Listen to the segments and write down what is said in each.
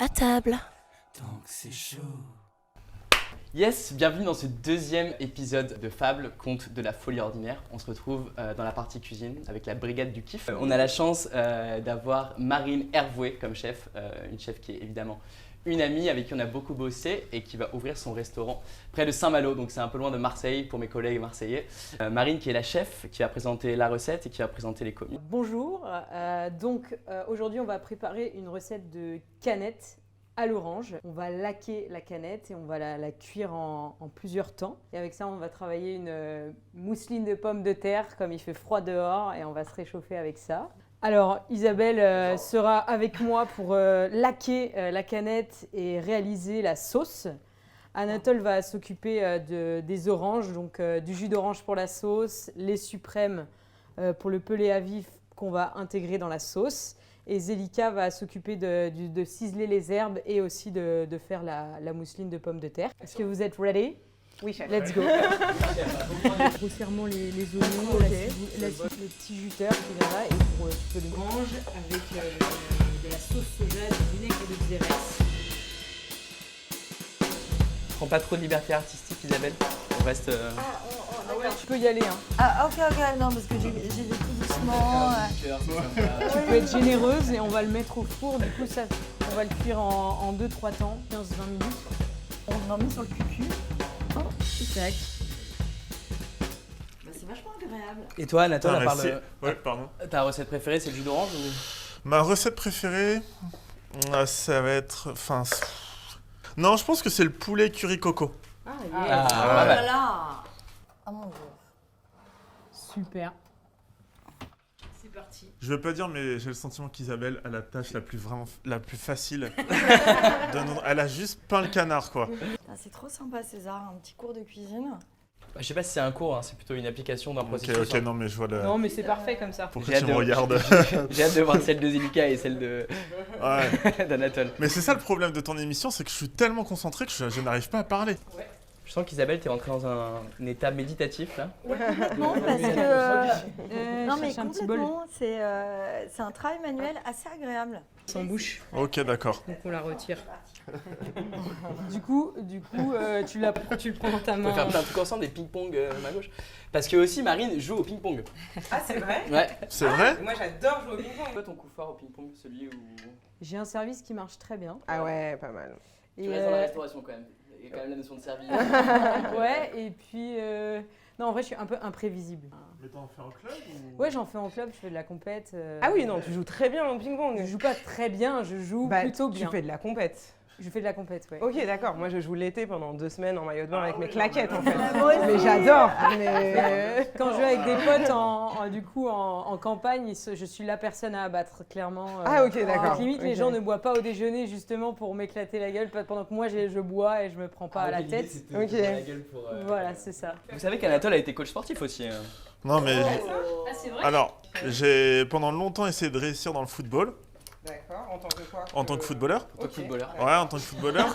à table. Donc c'est chaud. Yes, bienvenue dans ce deuxième épisode de Fable, conte de la folie ordinaire. On se retrouve dans la partie cuisine avec la brigade du kiff. On a la chance d'avoir Marine Hervouet comme chef, une chef qui est évidemment une amie avec qui on a beaucoup bossé et qui va ouvrir son restaurant près de Saint-Malo, donc c'est un peu loin de Marseille pour mes collègues marseillais. Marine qui est la chef, qui va présenter la recette et qui va présenter les commis. Bonjour, aujourd'hui on va préparer une recette de canette à l'orange. On va laquer la canette et on va la cuire en plusieurs temps. Et avec ça, on va travailler une mousseline de pommes de terre comme il fait froid dehors et on va se réchauffer avec ça. Alors Isabelle sera avec moi pour laquer la canette et réaliser la sauce. Anatole va s'occuper des oranges, donc du jus d'orange pour la sauce, les suprêmes pour le pelé à vif qu'on va intégrer dans la sauce. Et Zelika va s'occuper de ciseler les herbes et aussi de faire la mousseline de pommes de terre. Est-ce que vous êtes ready? Oui, chef. Let's go. Grossièrement les oignons, le petit juteur qui vient là et pour tu peux le orange avec de la sauce soja, du vinaigre de xérès. Prends pas trop de liberté artistique, Isabelle. On reste. Tu peux y aller. Hein. Ah, ok, non, parce que j'y vais tout doucement. Tu peux être généreuse et on va le mettre au four. Du coup, ça, on va le cuire en 2-3 temps, 15-20 minutes. On en met sur le cucu. Oh, Tac. bah, c'est vachement agréable. Et toi, Anatole, à part Ouais, pardon. ta recette préférée, c'est le jus d'orange ou... Ma recette préférée, ça va être... Non, je pense que c'est le poulet curry coco. Ah, Ah, yeah. oh pas mal. là là. Oh mon dieu. Super. C'est parti. Je veux pas dire, mais j'ai le sentiment qu'Isabelle a la tâche la plus facile. Elle a juste peint le canard, quoi. Ah, c'est trop sympa, César, un petit cours de cuisine. Je sais pas si c'est un cours, hein, c'est plutôt une application d'un processus. Ok, non, mais je vois le... Non, mais c'est parfait comme ça. Pourquoi J'ai tu hâte me de- regardes? J'ai hâte de voir celle de Zelika et celle Ouais. d'Anatole. Mais c'est ça le problème de ton émission, c'est que je suis tellement concentré que je n'arrive pas à parler. Je sens qu'Isabelle, t'es rentrée dans un état méditatif là. Non, parce que... non, mais cherche un petit bol. complètement, c'est un travail manuel assez agréable. Sans bouche. Ok, d'accord. Donc on la retire. du coup, tu le prends dans ta On main. peut faire plein de trucs ensemble, des ping-pong à ma gauche. Parce que aussi Marine joue au ping-pong. Ah, c'est vrai? Ouais. C'est vrai? Moi, j'adore jouer au ping-pong. C'est quoi ton coup fort au ping-pong, celui où J'ai un service qui marche très bien. Ah ouais, pas mal. tu Et, restes dans la restauration quand même. Il y a quand même la notion de service. ouais, et puis... Non, en vrai, je suis un peu imprévisible. Mais t'en fais en club ou... Ouais, j'en fais en club, je fais de la compète. Ah oui, non, tu joues très bien au ping-pong. Je joue pas très bien, je joue Bah, plutôt tu bien. fais de la compète. Je fais de la compète, ouais. Ok, d'accord. Moi, je joue l'été pendant 2 semaines en maillot de bain avec mes claquettes, en fait. Moi aussi. Mais j'adore. Mais... Quand je joue avec des potes en campagne, je suis la personne à abattre, clairement. Ah ok, d'accord. Donc, limite, les Ok. gens ne boivent pas au déjeuner justement pour m'éclater la gueule pendant que moi je bois et je me prends pas à la tête. Ok. Voilà, c'est ça. Vous savez qu'Anatole a été coach sportif aussi. Non, mais... Ah, c'est vrai? Alors, j'ai pendant longtemps essayé de réussir dans le football, D'accord, en tant que quoi? en tant que footballeur. En tant que footballeur. Ouais, en tant que footballeur.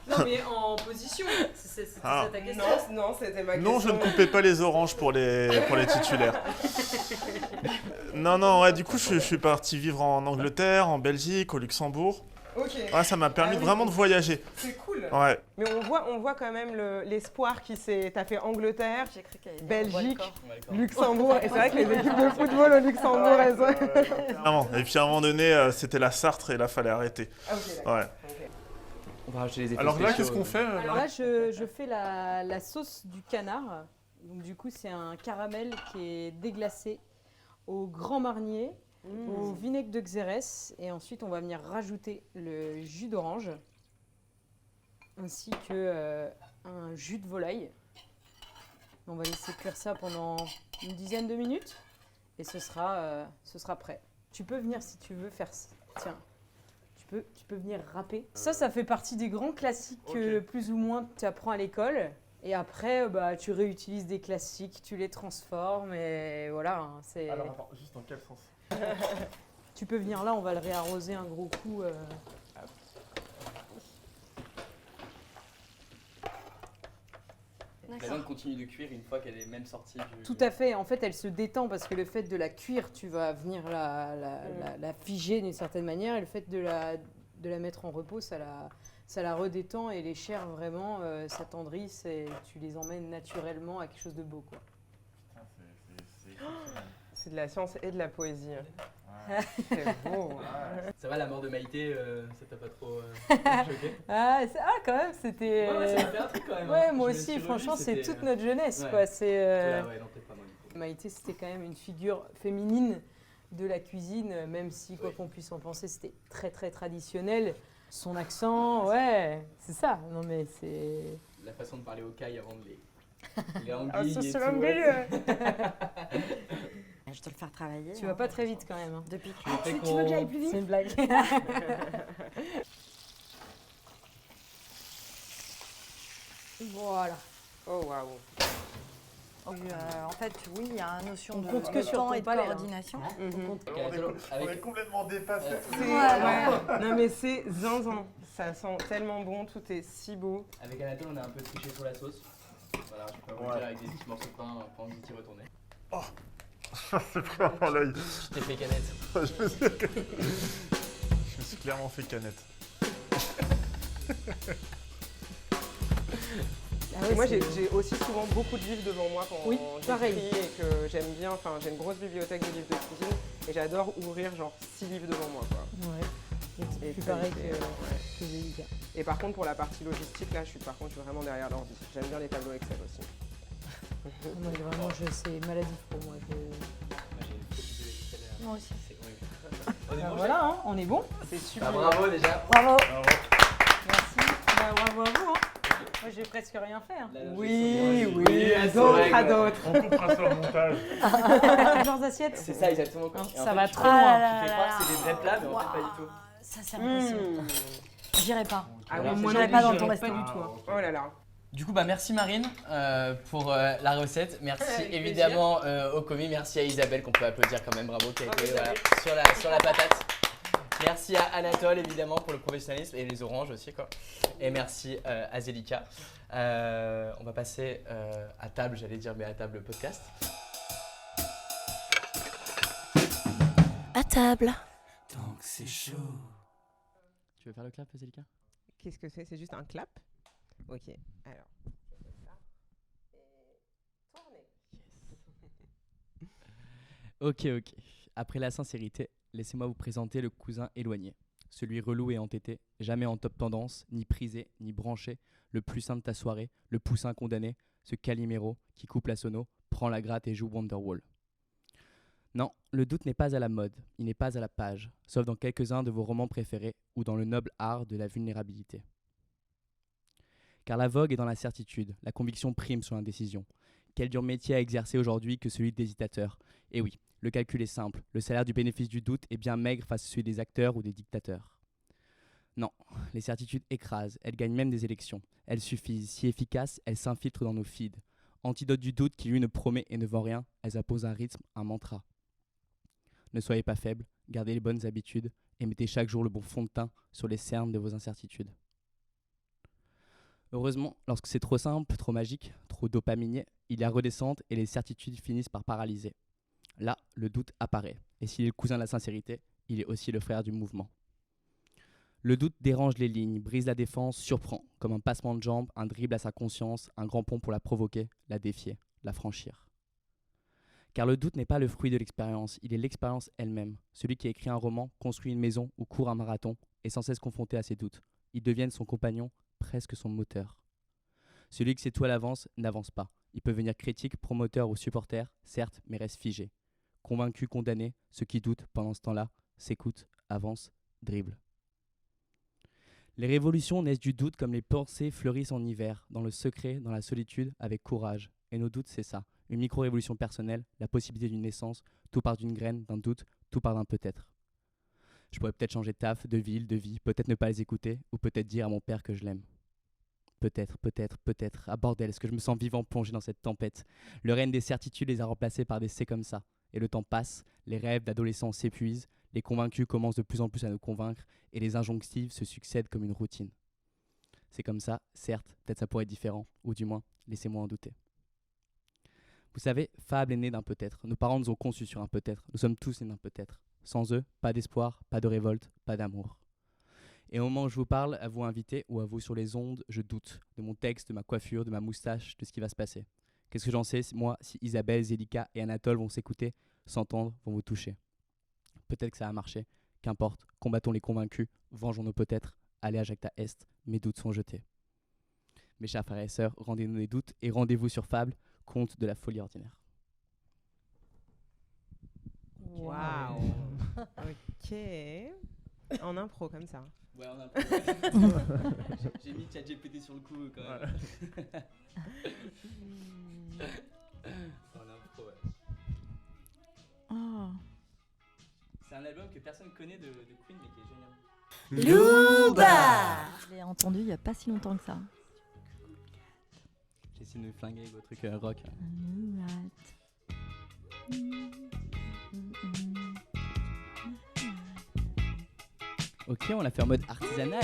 Non, mais en position. C'est Ah. ça ta question. Non, c'était ma question. Non, je ne coupais pas les oranges pour les titulaires. Non, ouais, du coup, je suis parti vivre en Angleterre, en Belgique, au Luxembourg. Ok, Ouais, ça m'a permis Ah oui. vraiment de voyager. c'est cool. Ouais. Mais on voit quand même l'espoir qui s'est... T'as fait Angleterre, J'ai cru qu'il y avait Belgique, Ouais, Luxembourg. Et c'est vrai que les équipes de football au Luxembourg, elles sont... Vraiment. Et puis à un moment donné, c'était la Sarthe et là, fallait arrêter. Ah, ok, d'accord. Ouais. Ok. On va rajouter les effets Alors là, spéciaux. qu'est-ce qu'on fait Alors là, je fais la sauce du canard. Donc du coup, c'est un caramel qui est déglacé au grand marnier, au vinaigre de xérès. Et ensuite, on va venir rajouter le jus d'orange, ainsi que un jus de volaille. On va laisser cuire ça pendant une dizaine de minutes. Et ce sera prêt. Tu peux venir si tu veux faire ça. Tiens. Tu peux venir râper. Ça fait partie des grands classiques que plus ou moins tu apprends à l'école. Et après, tu réutilises des classiques, tu les transformes et voilà. Hein, c'est... Alors, attends, juste dans quel sens? Tu peux venir là, on va le réarroser un gros coup. La viande continue de cuire une fois qu'elle est même sortie du... Tout à fait. En fait, elle se détend parce que le fait de la cuire, tu vas venir la figer d'une certaine manière. Et le fait de de la mettre en repos, ça la redétend et les chairs vraiment s'attendrissent et tu les emmènes naturellement à quelque chose de beau, quoi. C'est de la science et de la poésie. C'est beau. Ça va, la mort de Maïté, ça t'a pas trop choqué? Quand même, c'était... Ouais, ça m'a fait un truc quand même. Ouais, hein. moi Je me aussi, suis revu, franchement, c'est c'était- toute notre jeunesse, Ouais. quoi. C'est, Ouais, non, peut-être pas moi du coup. Maïté, c'était quand même une figure féminine de la cuisine, même si, quoi Oui. qu'on puisse en penser, c'était très, très traditionnel. Son accent, ouais, c'est ça. Non, mais c'est... La façon de parler aux cailles avant de les Ah, anguilles ça, et c'est tout, l'anguille. ouais. Je te le faire travailler. Tu vas pas très vite, quand même. hein. Depuis Tu veux tu qu'on- veux que j'aille plus C'est vite une blague. Voilà. Oh, waouh. En fait, oui, il y a une notion On de compte que sur temps ton et de palais, hein. coordination. Mhm. Ok, Anatole, avec- complètement dépassé. C'est- Voilà. Non, mais c'est zinzin. Ça sent tellement bon, tout est si beau. Avec Anatole, on a un peu triché sur la sauce. Voilà, je peux vous le dire avec des petits morceaux de pain pendant que vous y retournez. C'est vraiment l'œil. Je t'ai fait canette. Je me suis clairement fait canette. Et moi, j'ai aussi souvent beaucoup de livres devant moi quand Oui, pareil. j'écris et que j'aime bien. Enfin, j'ai une grosse bibliothèque de livres de cuisine et j'adore ouvrir genre 6 livres devant moi, quoi. Ouais. Et Plus très pareil vite, que ouais. que Zélica. Et par contre, pour la partie logistique, là, je suis vraiment derrière l'ordi. J'aime bien les tableaux Excel aussi. Moi, vraiment, c'est maladif pour moi. Moi, j'ai une copie de Excel. Moi aussi. C'est horrible. On est bon, Voilà, hein, on est bon. C'est chef super. Bah, bravo déjà. Bravo. Merci. Bravo à vous. Hein. Moi, j'ai presque rien fait. Hein. Oui, Oui, à c'est vrai, d'autres, à ouais. d'autres. On coupera sur le montage. Plusieurs assiettes. C'est ça exactement. quoi. Non, Et en ça fait, va tu trop fais- loin. Tu fais croire que c'est des vrais plats, mais en fait pas du tout. Ça, c'est impossible. J'irai pas. Ah Voilà. oui, Moi, c'est j'irai pas dans joli. ton Pas restaurant. du tout. hein. Oh là là. Du coup, bah, merci Marine pour la recette. Merci Avec évidemment au commis. Merci à Isabelle qu'on peut applaudir quand même. Bravo qui a Bravo, été Isabelle. sur la patate. Merci à Anatole évidemment pour le professionnalisme et les oranges aussi quoi. Et merci à Zélica. On va passer à table, j'allais dire, mais à table podcast. À table. Tant que c'est chaud. Tu veux faire le clap, Zélica? Qu'est-ce que c'est? C'est juste un clap? Ok, alors. Ok. Après la sincérité, laissez-moi vous présenter le cousin éloigné. Celui relou et entêté, jamais en top tendance, ni prisé, ni branché, le plus sain de ta soirée, le poussin condamné, ce Calimero qui coupe la sono, prend la gratte et joue Wonderwall. Non, le doute n'est pas à la mode, il n'est pas à la page, sauf dans quelques-uns de vos romans préférés ou dans le noble art de la vulnérabilité. Car la vogue est dans la certitude, la conviction prime sur l'indécision. Quel dur métier à exercer aujourd'hui que celui d'hésitateur. Et oui, le calcul est simple, le salaire du bénéfice du doute est bien maigre face à celui des acteurs ou des dictateurs. Non, les certitudes écrasent, elles gagnent même des élections. Elles suffisent, si efficaces, elles s'infiltrent dans nos feeds. Antidote du doute qui lui ne promet et ne vend rien, elles imposent un rythme, un mantra. Ne soyez pas faibles, gardez les bonnes habitudes et mettez chaque jour le bon fond de teint sur les cernes de vos incertitudes. Heureusement, lorsque c'est trop simple, trop magique, trop dopaminier, il y a redescente et les certitudes finissent par paralyser. Là, le doute apparaît, et s'il est le cousin de la sincérité, il est aussi le frère du mouvement. Le doute dérange les lignes, brise la défense, surprend, comme un passement de jambe, un dribble à sa conscience, un grand pont pour la provoquer, la défier, la franchir. Car le doute n'est pas le fruit de l'expérience, il est l'expérience elle-même. Celui qui écrit un roman, construit une maison ou court un marathon est sans cesse confronté à ses doutes. Ils deviennent son compagnon, presque son moteur. Celui qui sait tout à l'avance n'avance pas. Il peut venir critique, promoteur ou supporter, certes, mais reste figé. Convaincu, condamné, ceux qui doutent pendant ce temps-là s'écoutent, avancent, dribblent. Les révolutions naissent du doute comme les pensées fleurissent en hiver, dans le secret, dans la solitude, avec courage. Et nos doutes, c'est ça. Une micro-révolution personnelle, la possibilité d'une naissance, tout part d'une graine, d'un doute, tout part d'un peut-être. Je pourrais peut-être changer de taf, de ville, de vie, peut-être ne pas les écouter, ou peut-être dire à mon père que je l'aime. Peut-être. Ah bordel, est-ce que je me sens vivant plongé dans cette tempête? Le règne des certitudes les a remplacés par des c'est comme ça. Et le temps passe, les rêves d'adolescents s'épuisent, les convaincus commencent de plus en plus à nous convaincre, et les injonctives se succèdent comme une routine. C'est comme ça, certes, peut-être ça pourrait être différent, ou du moins, laissez-moi en douter. Vous savez, Fable est né d'un peut-être. Nos parents nous ont conçus sur un peut-être. Nous sommes tous nés d'un peut-être. Sans eux, pas d'espoir, pas de révolte, pas d'amour. Et au moment où je vous parle, à vous invité ou à vous sur les ondes, je doute de mon texte, de ma coiffure, de ma moustache, de ce qui va se passer. Qu'est-ce que j'en sais, moi, si Isabelle, Zélika et Anatole vont s'écouter, s'entendre, vont vous toucher. Peut-être que ça a marché, qu'importe, combattons les convaincus, vengeons-nous peut-être, allez à Jacta Est, mes doutes sont jetés. Mes chers frères et sœurs, rendez-nous les doutes et rendez-vous sur Fable, conte de la folie ordinaire. Waouh. Ok. En impro comme ça. Ouais, on a J'ai mis ChatGPT sur le coup quand même. Oh. C'est un album que personne connaît de Queen mais qui est génial. Louba. Je l'ai entendu il n'y a pas si longtemps que ça. J'ai essayé de me flinguer avec vos trucs rock. Ok, on l'a fait en mode artisanal.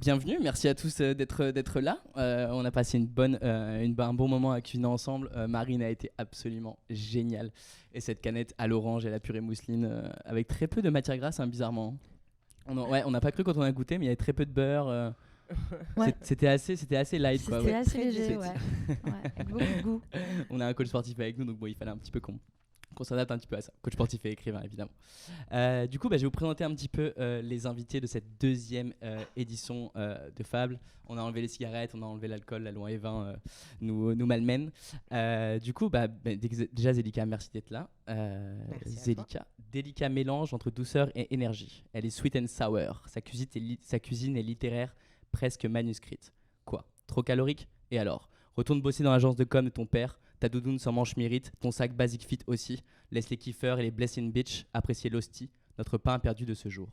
Bienvenue, merci à tous d'être là. On a passé un bon moment à cuisiner ensemble. Marine a été absolument géniale. Et cette canette à l'orange et à la purée mousseline avec très peu de matière grasse, hein, bizarrement. On n'a pas cru quand on a goûté, mais il y avait très peu de beurre. Ouais. C'était assez light. C'était Ouais. assez léger, ouais. Avec beaucoup de goût. On a un coach sportif avec nous, donc bon, il fallait un petit peu qu'on s'adapte un petit peu à ça. Coach sportif et écrivain, évidemment. Du coup, je vais vous présenter un petit peu les invités de cette deuxième édition de Fable. On a enlevé les cigarettes, on a enlevé l'alcool, la loi E20 nous malmène. Du coup, déjà Zélika, merci d'être là. Merci à Zélika, délicat mélange entre douceur et énergie. Elle est sweet and sour. Sa cuisine est littéraire, presque manuscrite. Quoi ? Trop calorique? Et alors? Retourne bosser dans l'agence de com de ton père, ta doudoune sans manche mérite, ton sac Basic Fit aussi, laisse les kiffeurs et les blessing bitch apprécier l'hostie, notre pain perdu de ce jour.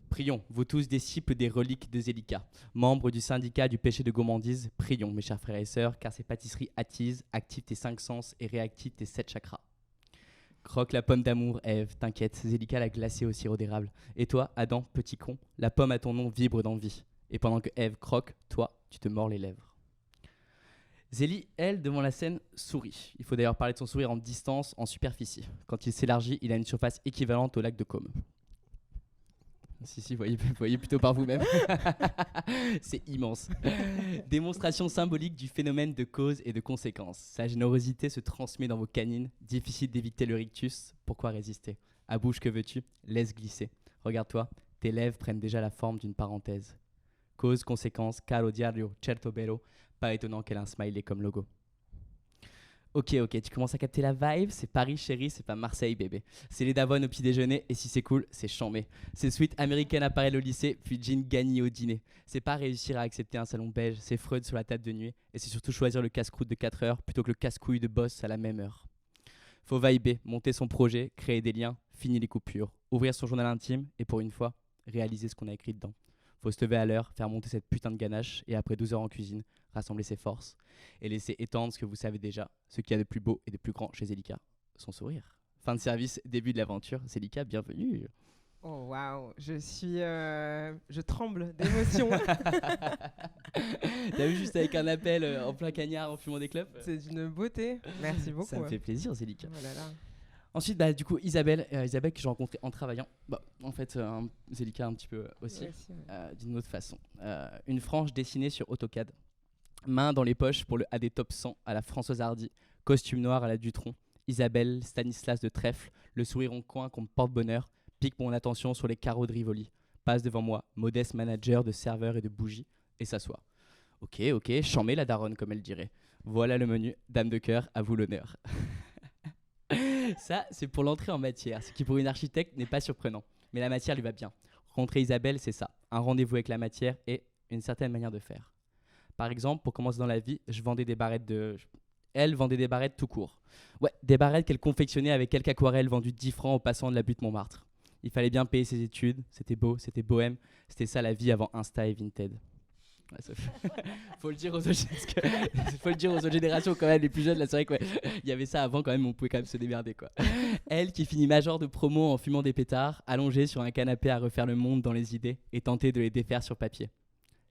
Prions, vous tous disciples des reliques de Zélika, membres du syndicat du péché de gourmandise, prions mes chers frères et sœurs, car ces pâtisseries attisent, activent tes 5 sens et réactivent tes 7 chakras. Croque la pomme d'amour, Ève, t'inquiète, Zélika l'a glacée au sirop d'érable. Et toi, Adam, petit con, la pomme à ton nom vibre d'envie. Et pendant que Ève croque, toi, tu te mords les lèvres. Zélie, elle, devant la scène, sourit. Il faut d'ailleurs parler de son sourire en distance, en superficie. Quand il s'élargit, il a une surface équivalente au lac de Côme. Si, voyez plutôt par vous-même. C'est immense. Démonstration symbolique du phénomène de cause et de conséquence. Sa générosité se transmet dans vos canines. Difficile d'éviter le rictus. Pourquoi résister? À bouche, que veux-tu? Laisse glisser. Regarde-toi, tes lèvres prennent déjà la forme d'une parenthèse. Cause, conséquence, caro diario, certo bello. Pas étonnant qu'elle ait un smiley comme logo. Ok, tu commences à capter la vibe. C'est Paris, chérie, c'est pas Marseille, bébé. C'est les Davon au petit déjeuner, et si c'est cool, c'est chambé. C'est suite américaine à Paris au lycée, puis Jean Gagny au dîner. C'est pas réussir à accepter un salon beige, c'est Freud sur la table de nuit, et c'est surtout choisir le casse-croûte de 4 heures plutôt que le casse-couille de boss à la même heure. Faut vibrer, monter son projet, créer des liens, finir les coupures, ouvrir son journal intime, et pour une fois, réaliser ce qu'on a écrit dedans. Faut se lever à l'heure, faire monter cette putain de ganache, et après 12 heures en cuisine, rassembler ses forces et laisser étendre ce que vous savez déjà, ce qu'il y a de plus beau et de plus grand chez Zélika, son sourire. Fin de service, début de l'aventure. Zélika, bienvenue. Oh waouh, je tremble d'émotion. T'as vu juste avec un appel en plein cagnard en fumant des clopes? C'est d'une beauté. Merci beaucoup. Ça me fait plaisir, Zélika. Oh là là. Ensuite, du coup, Isabelle que j'ai rencontrée en travaillant. En fait, Zélika un petit peu aussi, d'une autre façon. Une frange dessinée sur AutoCAD. Main dans les poches pour le AD Top 100 à la Françoise Hardy. Costume noir à la Dutronc. Isabelle, Stanislas de Trèfle, le sourire en coin comme porte-bonheur, pique mon attention sur les carreaux de Rivoli. Passe devant moi, modeste manager de serveurs et de bougies, et s'assoit. Ok, chambé la daronne, comme elle dirait. Voilà le menu, dame de cœur, à vous l'honneur. Ça, c'est pour l'entrée en matière, ce qui pour une architecte n'est pas surprenant. Mais la matière lui va bien. Rencontrer Isabelle, c'est ça. Un rendez-vous avec la matière et une certaine manière de faire. Par exemple, pour commencer dans la vie, elle vendait des barrettes tout court. Ouais, des barrettes qu'elle confectionnait avec quelques aquarelles vendues 10 francs aux passants de la butte Montmartre. Il fallait bien payer ses études, c'était beau, c'était bohème, c'était ça la vie avant Insta et Vinted. Ouais, faut le dire aux autres générations quand même, les plus jeunes, là c'est vrai qu'il y avait ça avant quand même, on pouvait quand même se démerder quoi. Elle qui finit major de promo en fumant des pétards, allongée sur un canapé à refaire le monde dans les idées et tenter de les défaire sur papier.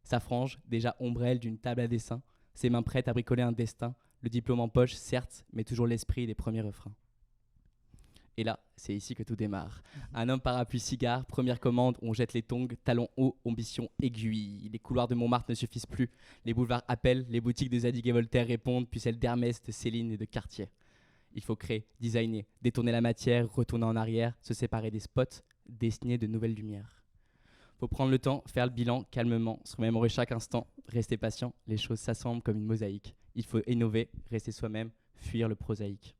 Sa frange, déjà ombrelle d'une table à dessin, ses mains prêtes à bricoler un destin, le diplôme en poche, certes, mais toujours l'esprit des premiers refrains. Et là, c'est ici que tout démarre. Un homme parapluie cigare, première commande, on jette les tongs, talons hauts, ambition aiguille. Les couloirs de Montmartre ne suffisent plus, les boulevards appellent, les boutiques de Zadig et Voltaire répondent, puis celles d'Hermès, de Céline et de Cartier. Il faut créer, designer, détourner la matière, retourner en arrière, se séparer des spots, dessiner de nouvelles lumières. Faut prendre le temps, faire le bilan calmement, se remémorer chaque instant, rester patient, les choses s'assemblent comme une mosaïque. Il faut innover, rester soi-même, fuir le prosaïque.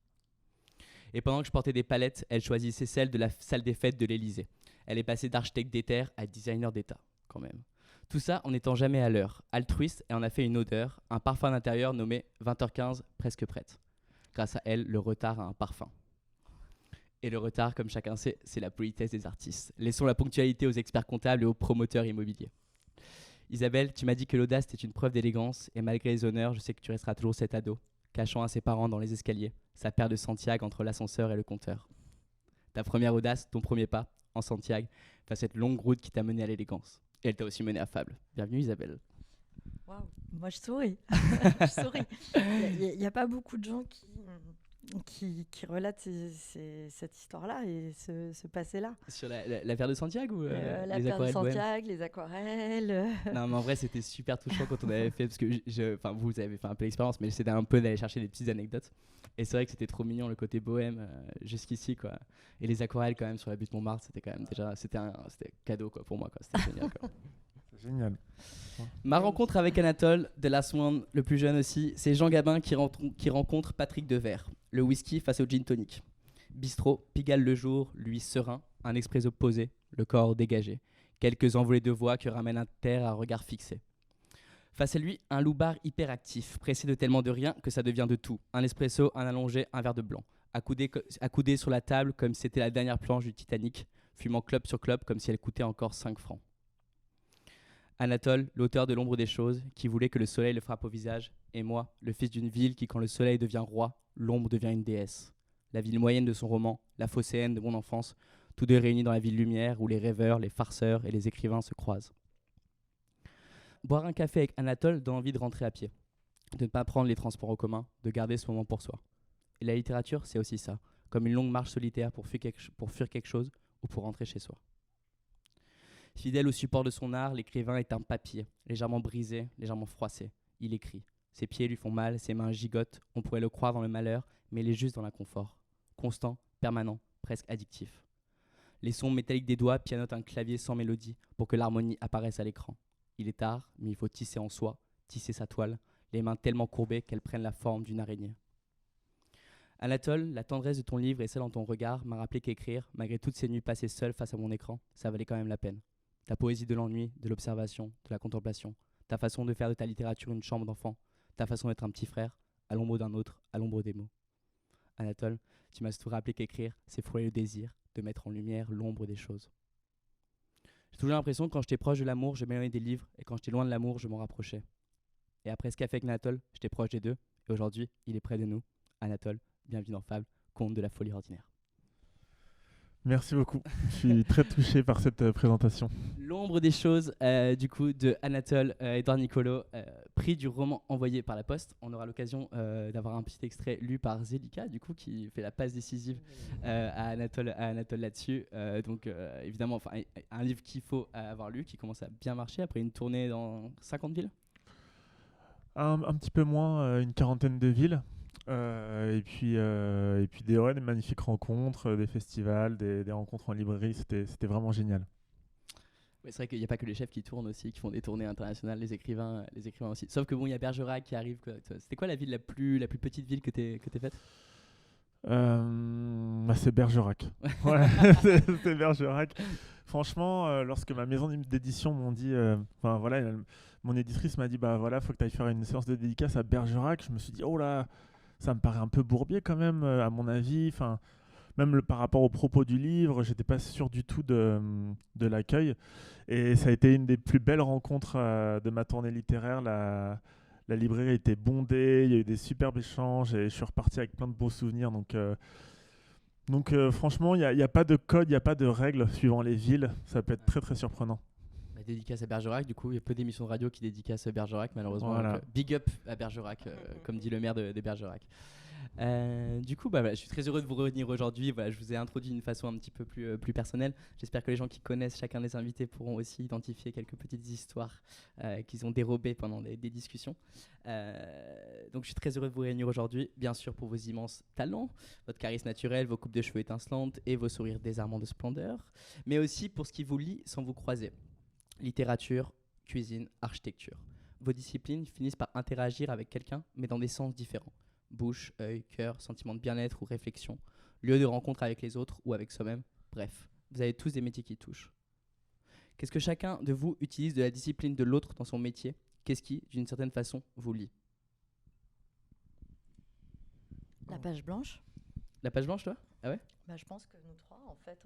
Et pendant que je portais des palettes, elle choisissait celle de la salle des fêtes de l'Élysée. Elle est passée d'architecte d'éther à designer d'état, quand même. Tout ça en n'étant jamais à l'heure, altruiste, et en a fait une odeur, un parfum d'intérieur nommé 20h15, presque prête. Grâce à elle, le retard a un parfum. Et le retard, comme chacun sait, c'est la politesse des artistes. Laissons la ponctualité aux experts comptables et aux promoteurs immobiliers. Isabelle, tu m'as dit que l'audace était une preuve d'élégance, et malgré les honneurs, je sais que tu resteras toujours cet ado, cachant à ses parents dans les escaliers, sa paire de Santiago entre l'ascenseur et le compteur. Ta première audace, ton premier pas, en Santiago, face à cette longue route qui t'a mené à l'élégance. Et elle t'a aussi mené à Fable. Bienvenue Isabelle. Waouh, moi je souris. Il n'y a pas beaucoup de gens qui relatent cette histoire-là et ce passé-là. Sur la paire de Santiago ou la les paire de aquarelles Santiago, les aquarelles. Non, mais en vrai, c'était super touchant quand on avait fait, parce que vous avez fait un peu l'expérience, mais c'était un peu d'aller chercher des petites anecdotes. Et c'est vrai que c'était trop mignon, le côté bohème jusqu'ici, quoi. Et les aquarelles, quand même, sur la butte Montmartre, c'était quand même déjà, c'était cadeau, quoi, pour moi, quoi. C'était génial, quoi. C'est génial. Ma rencontre avec Anatole, The Last One, le plus jeune aussi, c'est Jean Gabin qui rencontre Patrick Devers, le whisky face au gin tonic. Bistrot, Pigalle le jour, lui serein, un expresso posé, le corps dégagé. Quelques envolées de voix que ramène un terre à regard fixé. Face à lui, un loupard hyperactif, pressé de tellement de rien que ça devient de tout. Un espresso, un allongé, un verre de blanc. Accoudé sur la table comme si c'était la dernière planche du Titanic, fumant clope sur clope comme si elle coûtait encore 5 francs. Anatole, l'auteur de L'ombre des choses, qui voulait que le soleil le frappe au visage, et moi, le fils d'une ville qui, quand le soleil devient roi, l'ombre devient une déesse. La ville moyenne de son roman, la phocéenne de mon enfance, tous deux réunis dans la ville lumière où les rêveurs, les farceurs et les écrivains se croisent. Boire un café avec Anatole donne envie de rentrer à pied, de ne pas prendre les transports en commun, de garder ce moment pour soi. Et la littérature, c'est aussi ça, comme une longue marche solitaire pour fuir quelque chose ou pour rentrer chez soi. Fidèle au support de son art, l'écrivain est un papier, légèrement brisé, légèrement froissé. Il écrit. Ses pieds lui font mal, ses mains gigotent, on pourrait le croire dans le malheur, mais il est juste dans l'inconfort. Constant, permanent, presque addictif. Les sons métalliques des doigts pianotent un clavier sans mélodie pour que l'harmonie apparaisse à l'écran. Il est tard, mais il faut tisser en soi, tisser sa toile, les mains tellement courbées qu'elles prennent la forme d'une araignée. Anatole, la tendresse de ton livre et celle dans ton regard m'a rappelé qu'écrire, malgré toutes ces nuits passées seul face à mon écran, ça valait quand même la peine. Ta poésie de l'ennui, de l'observation, de la contemplation, ta façon de faire de ta littérature une chambre d'enfant, ta façon d'être un petit frère, à l'ombre d'un autre, à l'ombre des mots. Anatole, tu m'as surtout rappelé qu'écrire, c'est frôler le désir, de mettre en lumière l'ombre des choses. J'ai toujours l'impression que quand j'étais proche de l'amour, je m'éloignais des livres, et quand j'étais loin de l'amour, je m'en rapprochais. Et après ce qu'a fait avec Anatole, j'étais proche des deux, et aujourd'hui, il est près de nous. Anatole, bienvenue dans Fable, conte de la folie ordinaire. Merci beaucoup. Je suis très touché par cette présentation. L'ombre des choses, du coup, de Anatole Édouard Nicolo, prix du roman envoyé par la Poste. On aura l'occasion d'avoir un petit extrait lu par Zelika, du coup, qui fait la passe décisive à Anatole là-dessus. Donc, évidemment, un livre qu'il faut avoir lu, qui commence à bien marcher après une tournée dans 50 villes. Un petit peu moins, une quarantaine de villes. Et puis des magnifiques rencontres, des festivals, des rencontres en librairie, c'était vraiment génial. Ouais, c'est vrai qu'il n'y a pas que les chefs qui tournent aussi, qui font des tournées internationales, les écrivains aussi. Sauf que bon, il y a Bergerac qui arrive. C'était quoi la ville la plus petite ville que t'es faite? C'est Bergerac. Ouais, c'est Bergerac. Franchement, lorsque ma maison d'édition m'ont dit, mon éditrice m'a dit, faut que tu ailles faire une séance de dédicace à Bergerac. Je me suis dit, oh là, ça me paraît un peu bourbier quand même, à mon avis. Enfin, même par rapport aux propos du livre, j'étais pas sûr du tout de l'accueil. Et ça a été une des plus belles rencontres de ma tournée littéraire. La librairie était bondée, il y a eu des superbes échanges et je suis reparti avec plein de beaux souvenirs. Donc franchement, il n'y a pas de code, il n'y a pas de règles suivant les villes. Ça peut être très très surprenant. Dédicace à Bergerac, du coup, il y a peu d'émissions de radio qui dédicacent Bergerac, malheureusement. Voilà. Donc, big up à Bergerac, comme dit le maire de Bergerac. Du coup, je suis très heureux de vous revenir aujourd'hui. Voilà, je vous ai introduit d'une façon un petit peu plus personnelle. J'espère que les gens qui connaissent chacun des invités pourront aussi identifier quelques petites histoires qu'ils ont dérobées pendant des discussions. Donc, je suis très heureux de vous réunir aujourd'hui, bien sûr pour vos immenses talents, votre charisme naturel, vos coupes de cheveux étincelantes et vos sourires désarmants de splendeur, mais aussi pour ce qui vous lie sans vous croiser. Littérature, cuisine, architecture. Vos disciplines finissent par interagir avec quelqu'un, mais dans des sens différents. Bouche, œil, cœur, sentiment de bien-être ou réflexion, lieu de rencontre avec les autres ou avec soi-même. Bref, vous avez tous des métiers qui touchent. Qu'est-ce que chacun de vous utilise de la discipline de l'autre dans son métier? Qu'est-ce qui, d'une certaine façon, vous lie? La page blanche. La page blanche, toi? Ah ouais? Je pense que nous trois, en fait,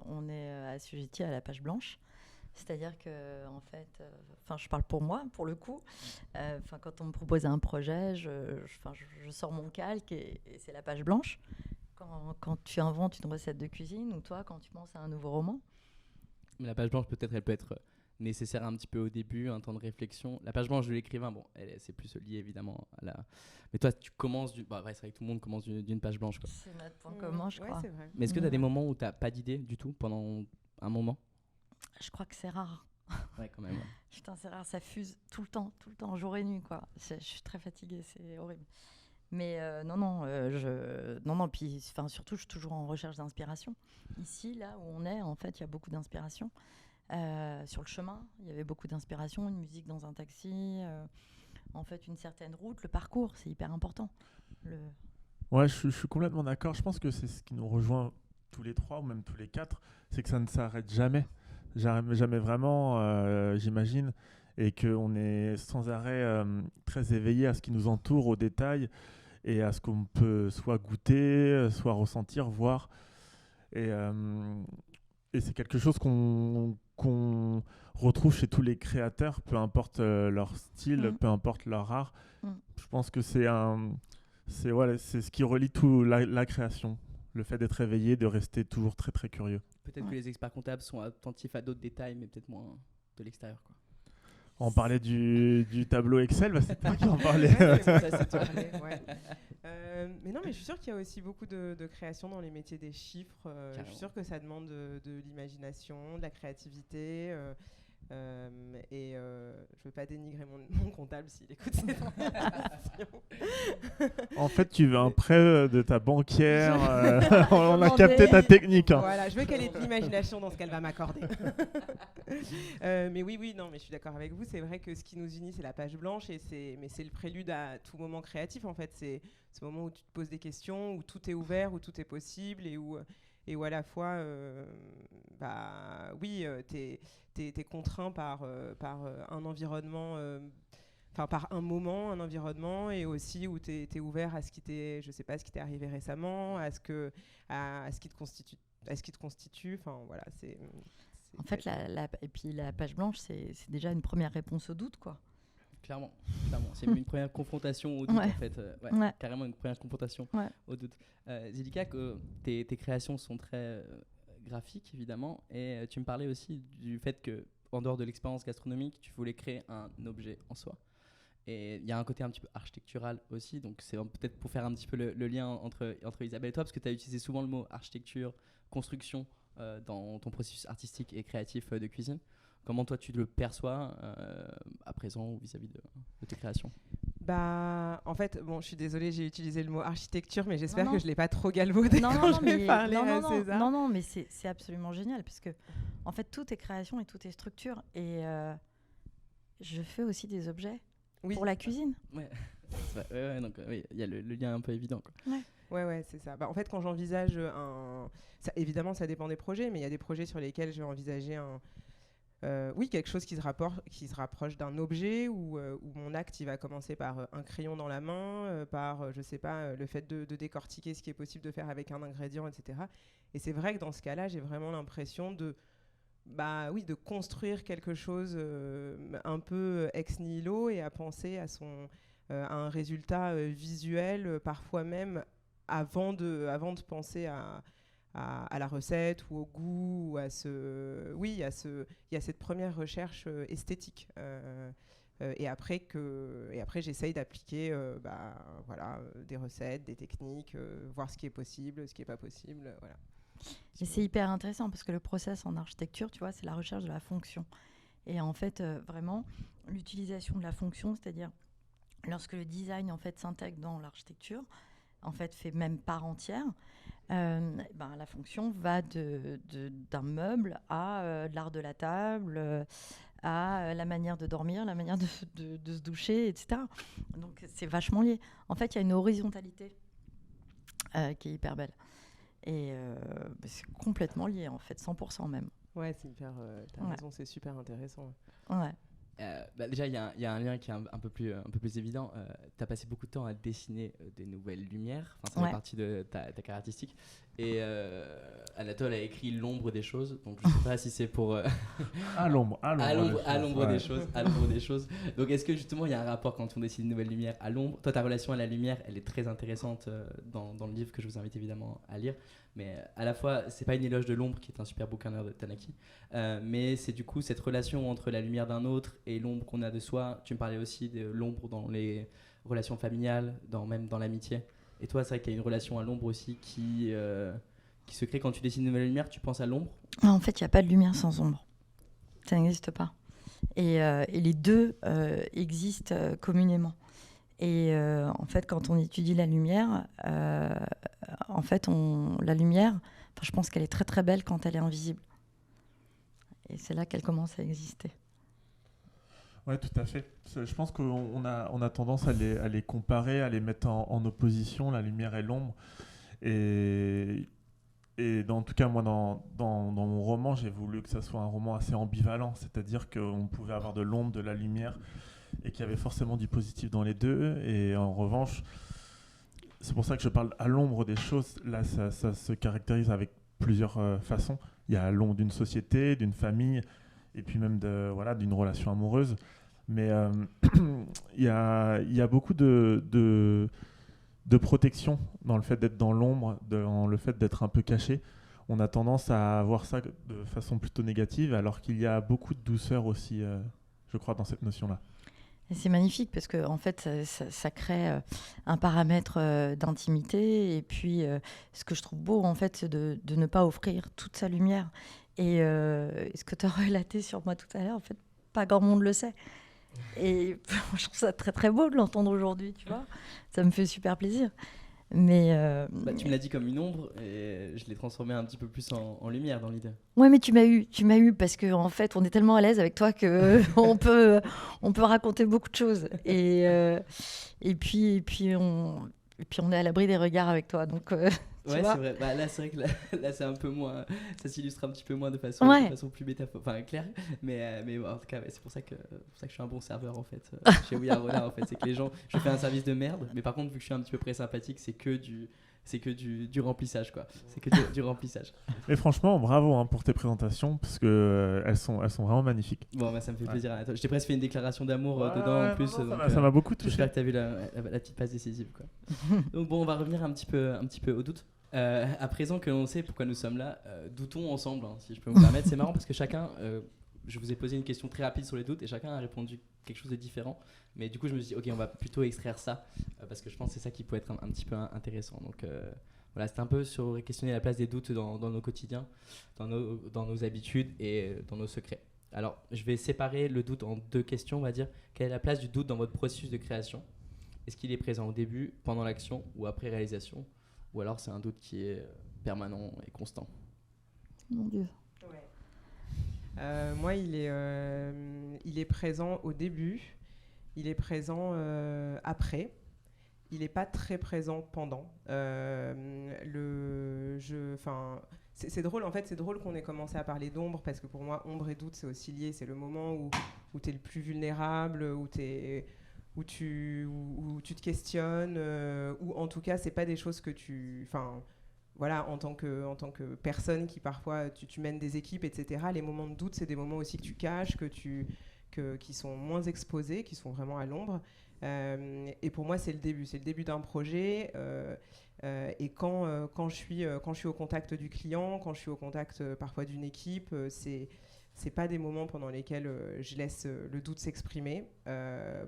on est assujettis à la page blanche. C'est-à-dire que, en fait, je parle pour moi, pour le coup. Quand on me propose un projet, je sors mon calque et c'est la page blanche. Quand tu inventes une recette de cuisine, ou toi, quand tu penses à un nouveau roman. Mais la page blanche, peut-être, elle peut être nécessaire un petit peu au début, un temps de réflexion. La page blanche de l'écrivain, c'est plus lié évidemment à la... Mais toi, tu commences c'est vrai que tout le monde commence d'une page blanche, quoi. C'est notre point commun, je crois. C'est vrai. Mais est-ce que tu as des moments où tu n'as pas d'idée du tout pendant un moment? Je crois que c'est rare. Ouais, quand même. Ouais. Putain, c'est rare, ça fuse tout le temps, jour et nuit, quoi. Je suis très fatiguée, c'est horrible. Mais puis surtout, je suis toujours en recherche d'inspiration. Ici, là où on est, en fait, il y a beaucoup d'inspiration. Sur le chemin, il y avait beaucoup d'inspiration, une musique dans un taxi, en fait, une certaine route, le parcours, c'est hyper important. Ouais, je suis complètement d'accord. Je pense que c'est ce qui nous rejoint tous les trois, ou même tous les quatre, c'est que ça ne s'arrête jamais. Jamais vraiment, j'imagine. et qu'on est sans arrêt très éveillé à ce qui nous entoure, aux détails et à ce qu'on peut soit goûter, soit ressentir, voir. Et c'est quelque chose qu'on retrouve chez tous les créateurs, peu importe leur style, peu importe leur art. Je pense que c'est ce qui relie tout la création. Le fait d'être éveillé, de rester toujours très très curieux. Peut-être que les experts comptables sont attentifs à d'autres détails, mais peut-être moins de l'extérieur, quoi. On parlait du tableau Excel, c'est toi qui en parlais. Ouais, c'est toi. Ouais. Mais non, mais je suis sûre qu'il y a aussi beaucoup de création dans les métiers des chiffres. Je suis sûre que ça demande de l'imagination, de la créativité. Et je veux pas dénigrer mon comptable s'il écoute cette conversation. En fait, tu veux un prêt de ta banquière. On a capté ta technique. Hein. Voilà, je veux qu'elle ait de l'imagination dans ce qu'elle va m'accorder. Mais oui, non, mais je suis d'accord avec vous. C'est vrai que ce qui nous unit, c'est la page blanche, mais c'est le prélude à tout moment créatif. En fait, c'est ce moment où tu te poses des questions, où tout est ouvert, où tout est possible, et où à la fois, t'es contraint par un environnement, par un moment, un environnement, et aussi où t'es ouvert à ce qui t'est, je sais pas, ce qui t'est arrivé récemment, à ce qui te constitue. Enfin voilà, c'est en fait, et puis la page blanche, c'est déjà une première réponse au doute, quoi. Clairement. C'est une première confrontation au doute, en fait. Carrément une première confrontation au doute. Zilika, tes créations sont très graphiques, évidemment, et tu me parlais aussi du fait que, en dehors de l'expérience gastronomique, tu voulais créer un objet en soi. Et il y a un côté un petit peu architectural aussi, donc c'est peut-être pour faire un petit peu le lien entre Isabelle et toi, parce que tu as utilisé souvent le mot architecture, construction dans ton processus artistique et créatif de cuisine. Comment toi tu le perçois à présent ou vis-à-vis de tes créations ? En fait, je suis désolée, j'ai utilisé le mot architecture, mais j'espère que je ne l'ai pas trop galvaudé quand je vais parler à César. Non, mais c'est absolument génial, parce que en fait, tout est création et tout est structure. Et je fais aussi des objets pour la cuisine. Ouais, donc il y a le lien un peu évident, quoi. Ouais, c'est ça. En fait, quand j'envisage évidemment, ça dépend des projets, mais il y a des projets sur lesquels je vais envisager quelque chose qui se rapproche d'un objet où mon acte il va commencer par un crayon dans la main, par je sais pas, le fait de décortiquer ce qui est possible de faire avec un ingrédient, etc. Et c'est vrai que dans ce cas-là, j'ai vraiment l'impression de construire quelque chose un peu ex nihilo et à penser à un résultat visuel, parfois même avant de penser à la recette ou au goût, ou il y a cette première recherche esthétique. Et après j'essaye d'appliquer des recettes, des techniques, voir ce qui est possible, ce qui n'est pas possible. Voilà. Et c'est hyper intéressant parce que le process en architecture, tu vois, c'est la recherche de la fonction. Et en fait, vraiment, l'utilisation de la fonction, c'est-à-dire lorsque le design en fait s'intègre dans l'architecture, en fait fait même part entière, la fonction va d'un meuble à de l'art de la table, à la manière de dormir, la manière de se doucher, etc. Donc c'est vachement lié. En fait, il y a une horizontalité qui est hyper belle. Et c'est complètement lié, en fait, 100% même. Ouais, c'est hyper... t'as raison, c'est super intéressant. Ouais. Déjà, il y a un lien qui est un peu plus évident. Tu as passé beaucoup de temps à dessiner des nouvelles lumières. Ça fait partie de ta carrière artistique. Et Anatole a écrit L'ombre des choses. Donc, je ne sais pas si c'est pour... À l'ombre des choses. Donc, est-ce que justement, il y a un rapport quand on dessine une nouvelle lumière à l'ombre ? Toi, ta relation à la lumière, elle est très intéressante dans le livre que je vous invite évidemment à lire. Mais à la fois, c'est pas une éloge de l'ombre, qui est un super bouquin de Tanaki, mais c'est du coup cette relation entre la lumière d'un autre et l'ombre qu'on a de soi. Tu me parlais aussi de l'ombre dans les relations familiales, même dans l'amitié. Et toi, c'est vrai qu'il y a une relation à l'ombre aussi qui se crée quand tu dessines une nouvelle lumière. Tu penses à l'ombre ? En fait, il n'y a pas de lumière sans ombre. Ça n'existe pas. Et les deux existent communément. Et en fait, quand on étudie la lumière, la lumière, je pense qu'elle est très très belle quand elle est invisible. Et c'est là qu'elle commence à exister. Oui, tout à fait. Je pense qu'on a tendance à les comparer, à les mettre en opposition, la lumière et l'ombre. Et en tout cas, moi, dans mon roman, j'ai voulu que ça soit un roman assez ambivalent, c'est-à-dire qu'on pouvait avoir de l'ombre, de la lumière, et qu'il y avait forcément du positif dans les deux. Et en revanche, c'est pour ça que je parle à l'ombre des choses. Là, ça se caractérise avec plusieurs façons. Il y a l'ombre d'une société, d'une famille, et puis même d'une relation amoureuse. Mais il y a beaucoup de protection dans le fait d'être dans l'ombre, dans le fait d'être un peu caché. On a tendance à voir ça de façon plutôt négative, alors qu'il y a beaucoup de douceur aussi, je crois, dans cette notion-là. Et c'est magnifique parce que en fait, ça crée un paramètre d'intimité. Et puis, ce que je trouve beau, en fait, c'est de ne pas offrir toute sa lumière. Et ce que tu as relaté sur moi tout à l'heure, en fait, pas grand monde le sait. Et je trouve ça très très beau de l'entendre aujourd'hui, tu vois. Ça me fait super plaisir. Mais Tu me l'as dit comme une ombre et je l'ai transformé un petit peu plus en lumière dans l'idée. ouais, mais tu m'as eu parce que en fait, on est tellement à l'aise avec toi que on peut raconter beaucoup de choses. Et puis on est à l'abri des regards avec toi. Donc Ouais, vois c'est vrai. Là, c'est vrai que là, c'est un peu moins. Ça s'illustre un petit peu moins de façon plus claire. Mais en tout cas, c'est pour ça que je suis un bon serveur en fait. Chez We Are Rollin, en fait, c'est que les gens, je fais un service de merde. Mais par contre, vu que je suis un petit peu près sympathique, c'est que du remplissage quoi. C'est que du remplissage. Et franchement, bravo pour tes présentations, parce que elles sont vraiment magnifiques. Bon, ça me fait plaisir. Je t'ai presque fait une déclaration d'amour dedans en plus. Ça m'a beaucoup touché. J'espère que tu as vu la petite passe décisive quoi. Donc bon, on va revenir un petit peu au doute. À présent que l'on sait pourquoi nous sommes là, doutons ensemble, si je peux me permettre. C'est marrant parce que chacun, je vous ai posé une question très rapide sur les doutes et chacun a répondu quelque chose de différent. Mais du coup, je me suis dit, ok, on va plutôt extraire ça parce que je pense que c'est ça qui peut être un petit peu intéressant. Donc voilà, c'était un peu sur questionner la place des doutes dans nos quotidiens, dans nos habitudes et dans nos secrets. Alors, je vais séparer le doute en deux questions, on va dire. Quelle est la place du doute dans votre processus de création ? Est-ce qu'il est présent au début, pendant l'action ou après réalisation ? Ou alors c'est un doute qui est permanent et constant. Mon Dieu. Moi, il est présent au début, il est présent après, il n'est pas très présent pendant. C'est drôle, en fait, c'est drôle qu'on ait commencé à parler d'ombre, parce que pour moi, ombre et doute, c'est aussi lié. C'est le moment où tu es le plus vulnérable, où tu te questionnes, ou en tout cas, c'est pas des choses que voilà, en tant que personne qui parfois tu mènes des équipes, etc. Les moments de doute, c'est des moments aussi que tu caches, qui sont moins exposés, qui sont vraiment à l'ombre. Et pour moi, c'est le début d'un projet. Et quand je suis au contact du client, quand je suis au contact parfois d'une équipe, c'est pas des moments pendant lesquels je laisse le doute s'exprimer.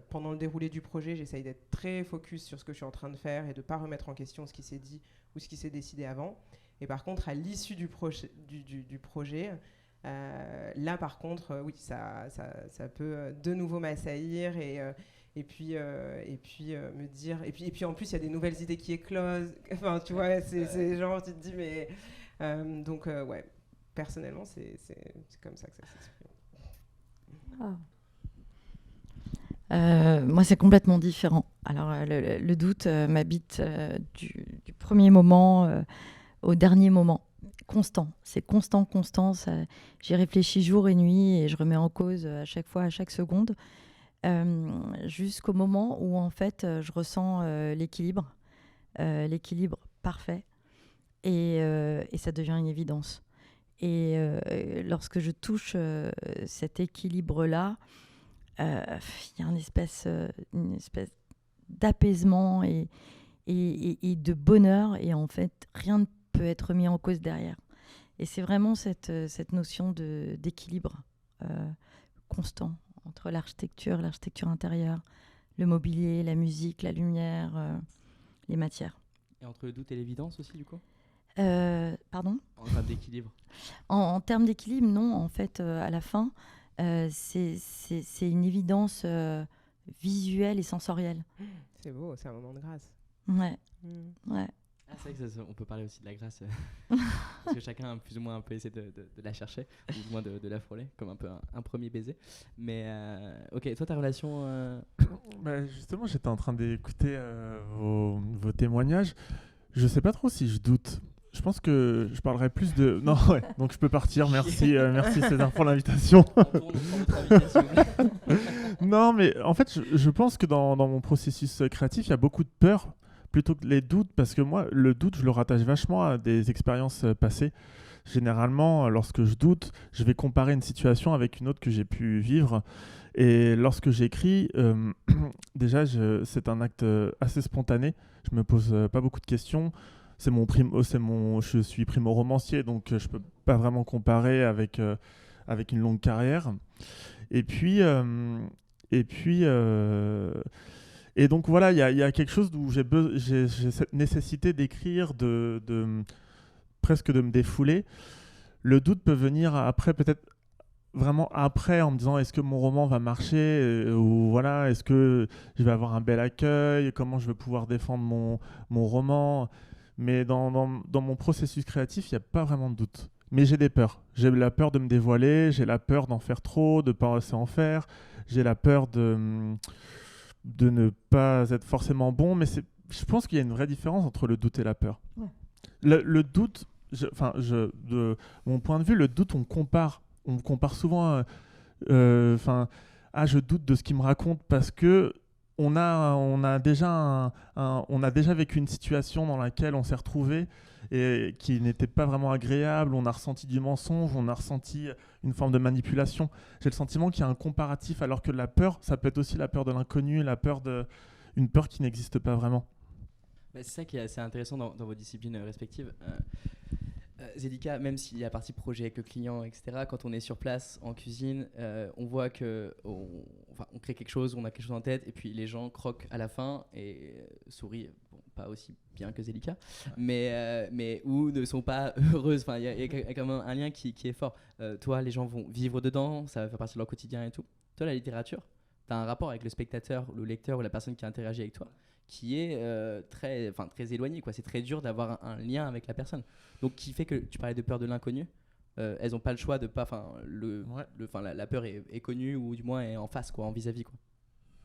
Pendant le déroulé du projet, j'essaye d'être très focus sur ce que je suis en train de faire et de pas remettre en question ce qui s'est dit ou ce qui s'est décidé avant. Et par contre, à l'issue du projet, là par contre, oui, ça peut de nouveau m'assaillir et puis me dire, et puis en plus il y a des nouvelles idées qui éclosent. Enfin, tu vois, c'est genre tu te dis mais donc ouais. Personnellement, c'est comme ça que ça s'exprime. Moi, c'est complètement différent. Alors, le doute m'habite du premier moment au dernier moment. Constant. C'est constant. J'y réfléchis jour et nuit et je remets en cause à chaque fois, à chaque seconde, jusqu'au moment où, en fait, je ressens l'équilibre parfait et ça devient une évidence. Et lorsque je touche cet équilibre-là, il y a une espèce d'apaisement et de bonheur. Et en fait, rien ne peut être mis en cause derrière. Et c'est vraiment cette notion d'équilibre constant entre l'architecture intérieure, le mobilier, la musique, la lumière, les matières. Et entre le doute et l'évidence aussi, du coup ? Pardon ? En termes d'équilibre. En termes d'équilibre, non. En fait, à la fin, c'est une évidence visuelle et sensorielle. C'est beau, c'est un moment de grâce. Ouais. Ah, c'est vrai que on peut parler aussi de la grâce, parce que chacun a plus ou moins un peu essayé de la chercher, ou du moins de la frôler, comme un peu un premier baiser. Mais ok, toi ta relation... Justement, j'étais en train d'écouter vos témoignages. Je sais pas trop si je doute. Je pense que je parlerai plus de... Non, ouais, donc je peux partir. Merci, merci César pour l'invitation. On tourne pour votre invitation. Non, mais en fait, je pense que dans mon processus créatif, il y a beaucoup de peur plutôt que les doutes, parce que moi, le doute, je le rattache vachement à des expériences passées. Généralement, lorsque je doute, je vais comparer une situation avec une autre que j'ai pu vivre. Et lorsque j'écris, déjà, c'est un acte assez spontané. Je me pose pas beaucoup de questions. Je suis primo-romancier, donc je peux pas vraiment comparer avec une longue carrière. Et puis, et donc voilà, il y a quelque chose où j'ai cette nécessité d'écrire, presque de me défouler. Le doute peut venir après, peut-être vraiment après, en me disant est-ce que mon roman va marcher, ou voilà, est-ce que je vais avoir un bel accueil, comment je vais pouvoir défendre mon roman. Mais dans mon processus créatif, il n'y a pas vraiment de doute. Mais j'ai des peurs. J'ai la peur de me dévoiler, j'ai la peur d'en faire trop, de ne pas assez en faire, j'ai la peur de ne pas être forcément bon. Mais je pense qu'il y a une vraie différence entre le doute et la peur. Ouais. Le doute, de mon point de vue, le doute, on compare souvent je doute de ce qu'il me raconte parce que on a déjà vécu une situation dans laquelle on s'est retrouvé et qui n'était pas vraiment agréable, on a ressenti du mensonge, on a ressenti une forme de manipulation. J'ai le sentiment qu'il y a un comparatif, alors que la peur, ça peut être aussi la peur de l'inconnu, une peur qui n'existe pas vraiment. C'est ça qui est assez intéressant dans vos disciplines respectives. Zélica, même s'il y a partie projet avec le client, etc., quand on est sur place en cuisine, on voit qu'on crée quelque chose, on a quelque chose en tête, et puis les gens croquent à la fin et sourient, bon, pas aussi bien que Zélica, mais ou ne sont pas heureuses. Enfin, il y a quand même un lien qui est fort. Toi, les gens vont vivre dedans, ça va faire partie de leur quotidien et tout. Toi, la littérature, tu as un rapport avec le spectateur, le lecteur ou la personne qui interagit avec toi qui est très éloigné, quoi. C'est très dur d'avoir un lien avec la personne. Donc, qui fait que tu parlais de peur de l'inconnu. Elles n'ont pas le choix de pas. La peur est connue ou du moins est en face, quoi, en vis-à-vis, quoi.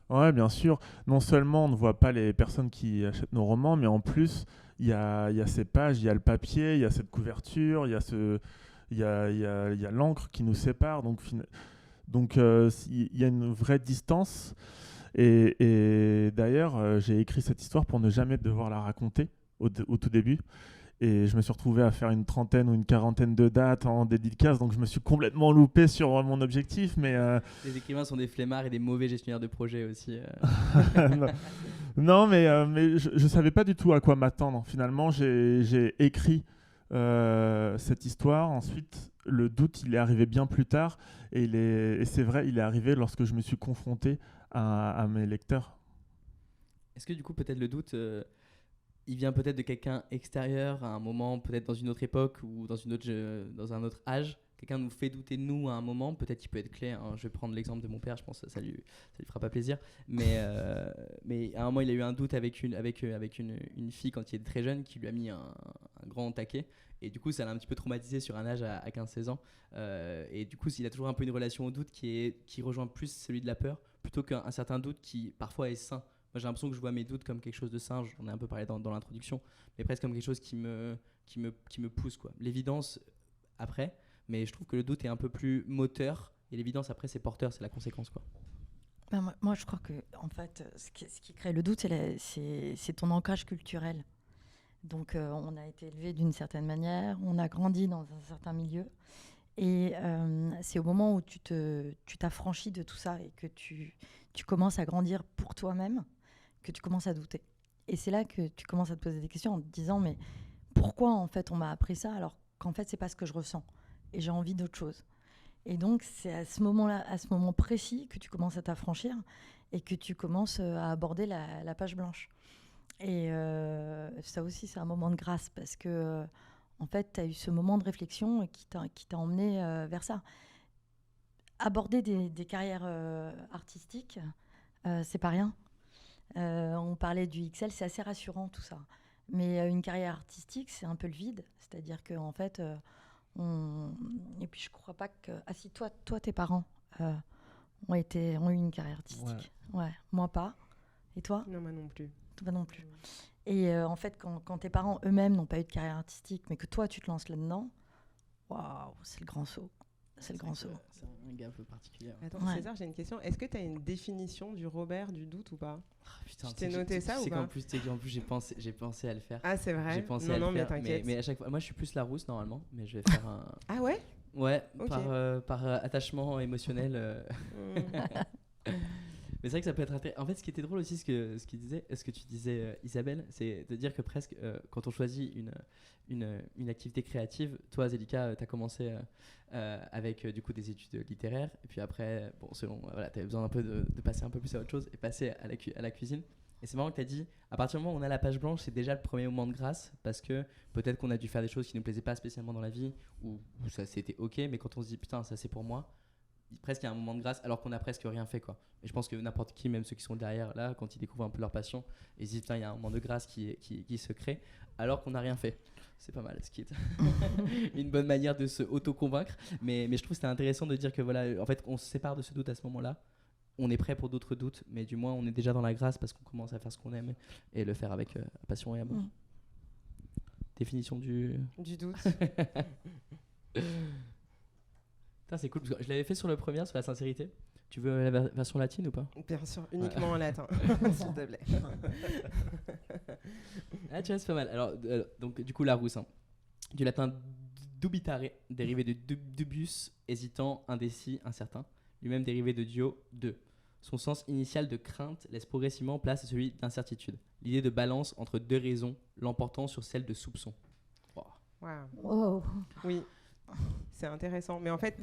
Ouais, bien sûr. Non seulement on ne voit pas les personnes qui achètent nos romans, mais en plus il y a ces pages, il y a le papier, il y a cette couverture, il y a l'encre qui nous sépare. Donc il y a une vraie distance. Et d'ailleurs, j'ai écrit cette histoire pour ne jamais devoir la raconter au tout début. Et je me suis retrouvé à faire une trentaine ou une quarantaine de dates en dédicace, donc je me suis complètement loupé sur mon objectif. Mais les écrivains sont des flemmards et des mauvais gestionnaires de projet aussi. Non, mais je savais pas du tout à quoi m'attendre. Finalement, j'ai écrit cette histoire. Ensuite, le doute, il est arrivé bien plus tard. Et c'est vrai, il est arrivé lorsque je me suis confronté à mes lecteurs. Est-ce que du coup, peut-être le doute, il vient peut-être de quelqu'un extérieur à un moment, peut-être dans une autre époque ou dans un autre âge? Quelqu'un nous fait douter de nous à un moment, peut-être qu'il peut être clé, hein. Je vais prendre l'exemple de mon père, je pense que ça lui fera pas plaisir. Mais à un moment, il a eu un doute avec une fille quand il était très jeune qui lui a mis un grand taquet. Et du coup, ça l'a un petit peu traumatisé sur un âge à 15-16 ans. Et du coup, il a toujours un peu une relation au doute qui rejoint plus celui de la peur, plutôt qu'un certain doute qui parfois est sain. Moi, j'ai l'impression que je vois mes doutes comme quelque chose de sain, j'en ai un peu parlé dans l'introduction, mais presque comme quelque chose qui me pousse, quoi. L'évidence après, mais je trouve que le doute est un peu plus moteur, et l'évidence après, c'est porteur, c'est la conséquence, quoi. Moi, je crois que en fait, ce qui crée le doute, c'est ton ancrage culturel. Donc, on a été élevé d'une certaine manière, on a grandi dans un certain milieu, et c'est au moment où tu t'affranchis de tout ça et que tu commences à grandir pour toi-même que tu commences à douter. Et c'est là que tu commences à te poser des questions en te disant mais pourquoi en fait on m'a appris ça alors qu'en fait c'est pas ce que je ressens et j'ai envie d'autre chose. Et donc c'est à ce moment-là, à ce moment précis que tu commences à t'affranchir et que tu commences à aborder la page blanche. Et ça aussi c'est un moment de grâce parce que en fait tu as eu ce moment de réflexion qui t'a emmené vers ça. Aborder des carrières artistiques, c'est pas rien. On parlait du XL, c'est assez rassurant tout ça. Mais une carrière artistique, c'est un peu le vide. C'est-à-dire qu'en fait, et puis je crois pas que... Ah si, toi tes parents ont eu une carrière artistique. Ouais. Moi pas. Et toi? Non, moi non plus. Toi non plus. Et en fait, quand tes parents eux-mêmes n'ont pas eu de carrière artistique, mais que toi, tu te lances là-dedans, waouh, c'est le grand saut. C'est le grand saut. C'est un gars un peu particulier. Attends, Ouais. César, j'ai une question. Est-ce que tu as une définition du Robert du doute ou pas? Putain, Tu t'es noté ça ou c'est pas? qu'en plus, j'ai pensé à le faire. Ah, c'est vrai. J'ai pensé non, à non, le mais faire, t'inquiète. mais à chaque fois, moi je suis plus Larousse normalement, mais je vais faire un. Ah ouais? Ouais, Ok. par attachement émotionnel. Mais c'est vrai que ça peut être intéressant. En fait, ce qui était drôle aussi, ce que tu disais, Isabelle, c'est de dire que presque quand on choisit une activité créative, toi, Zélika, tu as commencé avec du coup des études littéraires, et puis après, bon, selon, voilà, tu avais besoin un peu de passer un peu plus à autre chose et passer à la cuisine. Et c'est marrant que tu as dit, à partir du moment où on a la page blanche, c'est déjà le premier moment de grâce, parce que peut-être qu'on a dû faire des choses qui ne nous plaisaient pas spécialement dans la vie, ou ça c'était ok, mais quand on se dit putain, ça c'est pour moi, presque il y a un moment de grâce alors qu'on a presque rien fait quoi. Et je pense que n'importe qui, même ceux qui sont derrière là, quand ils découvrent un peu leur passion, ils se disent putain, il y a un moment de grâce qui se crée alors qu'on n'a rien fait. C'est pas mal, ce qui est une bonne manière de se auto-convaincre, mais je trouve que c'était intéressant de dire que voilà, en fait on se sépare de ce doute à ce moment-là, on est prêt pour d'autres doutes, mais du moins on est déjà dans la grâce parce qu'on commence à faire ce qu'on aime et le faire avec passion et amour. Définition du Du doute. Putain, c'est cool, parce que je l'avais fait sur le premier, sur la sincérité. Tu veux la version latine ou pas? Bien sûr, uniquement en latin, s'il te plaît. Ah, tu vois, c'est pas mal. Alors, donc, du coup, Larousse, hein. Du latin dubitare, dérivé de dubius, hésitant, indécis, incertain. Lui-même dérivé de dio, de. Son sens initial de crainte laisse progressivement place à celui d'incertitude. L'idée de balance entre deux raisons, l'emportant sur celle de soupçon. Wow. Waouh. Wow. Oui, c'est intéressant. Mais en fait,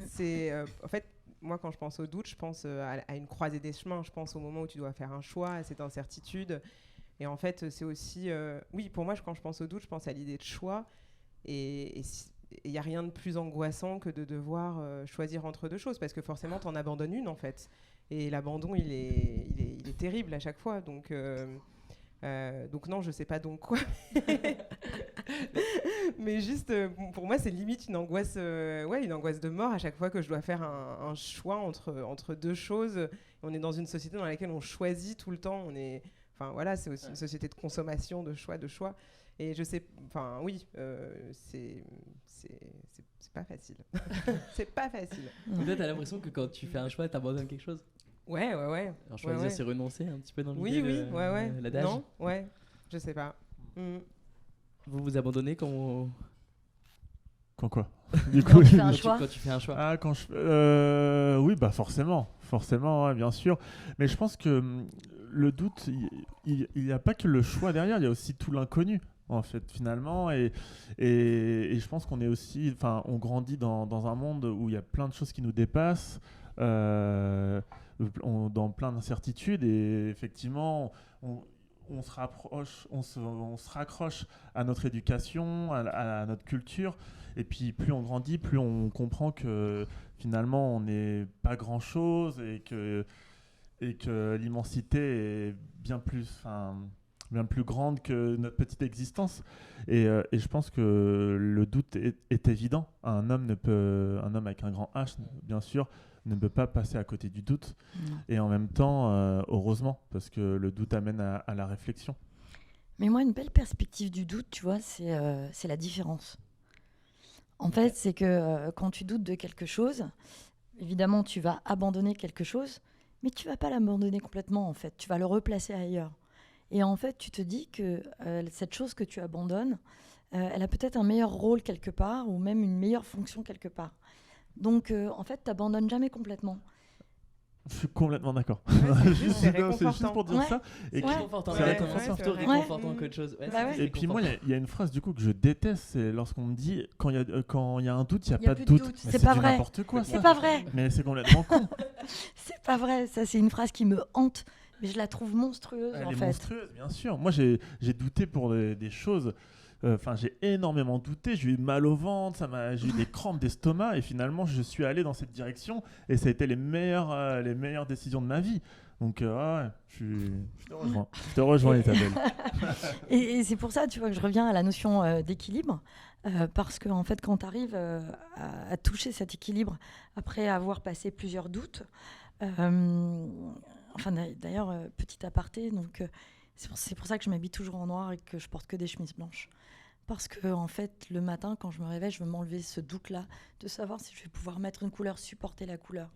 moi, quand je pense au doute, je pense à une croisée des chemins. Je pense au moment où tu dois faire un choix, à cette incertitude. Et en fait, c'est aussi... oui, pour moi, quand je pense au doute, je pense à l'idée de choix. Et il n'y a rien de plus angoissant que de devoir choisir entre deux choses. Parce que forcément, tu en abandonnes une, en fait. Et l'abandon, il est terrible à chaque fois. Donc non, je sais pas donc quoi. Mais juste, pour moi, c'est limite une angoisse de mort à chaque fois que je dois faire un choix entre deux choses. On est dans une société dans laquelle on choisit tout le temps. C'est aussi une société de consommation, de choix. Et je sais, c'est pas facile. C'est pas facile. Peut-être t'as l'impression que quand tu fais un choix, t'abandonnes quelque chose. Ouais. Alors choisir, c'est renoncer un petit peu dans Oui, l'idée l'adage. Non, ouais, je sais pas. Vous abandonnez quand Quand quoi? Du Quand tu fais un choix. quand tu fais un choix. Ah, oui, bah forcément, ouais, bien sûr. Mais je pense que le doute, il n'y a pas que le choix derrière, il y a aussi tout l'inconnu, en fait, finalement. Et je pense qu'on est aussi, on grandit dans un monde où il y a plein de choses qui nous dépassent, dans plein d'incertitudes. Et effectivement, on se raccroche à notre éducation, à notre culture. Et puis plus on grandit, plus on comprend que finalement on n'est pas grand-chose et que l'immensité est bien plus grande que notre petite existence. Et je pense que le doute est évident. Un homme avec un grand H, bien sûr, ne peut pas passer à côté du doute. Non. Et en même temps, heureusement, parce que le doute amène à la réflexion. Mais moi, une belle perspective du doute, tu vois, c'est la différence. En fait, c'est que quand tu doutes de quelque chose, évidemment, tu vas abandonner quelque chose, mais tu vas pas l'abandonner complètement, en fait. Tu vas le replacer ailleurs. Et en fait, tu te dis que cette chose que tu abandonnes, elle a peut-être un meilleur rôle quelque part, ou même une meilleure fonction quelque part. Donc, en fait, tu n'abandonnes jamais complètement. Je suis complètement d'accord. c'est c'est réconfortant. juste pour dire Ouais. ça. Et Ouais. Réconfortant, C'est exactement. réconfortant. C'est plutôt Ouais. réconfortant qu'autre chose. Ouais, Bah ouais. c'est Et puis moi, réconfortant. il y a une phrase du coup que je déteste, c'est lorsqu'on me dit quand il y a un doute, il n'y a Il y a pas plus de de doute. doute. Mais C'est pas du vrai. n'importe quoi, ça. C'est pas vrai. Mais c'est complètement con. C'est pas vrai. Ça, c'est une phrase qui me hante, mais je la trouve monstrueuse, Elle en est fait. monstrueuse, bien sûr. Moi, j'ai douté pour des choses. J'ai énormément douté. J'ai eu mal au ventre, j'ai eu des crampes d'estomac, et finalement, je suis allé dans cette direction, et ça a été les meilleures décisions de ma vie. Donc, je te rejoins. Je te rejoins, Isabelle. Et c'est pour ça, tu vois, que je reviens à la notion d'équilibre. Parce que, en fait, quand tu arrives à toucher cet équilibre après avoir passé plusieurs doutes, d'ailleurs, petit aparté, donc, C'est pour ça que je m'habille toujours en noir et que je porte que des chemises blanches. Parce que, en fait, le matin, quand je me réveille, je veux m'enlever ce doute-là de savoir si je vais pouvoir mettre une couleur, supporter la couleur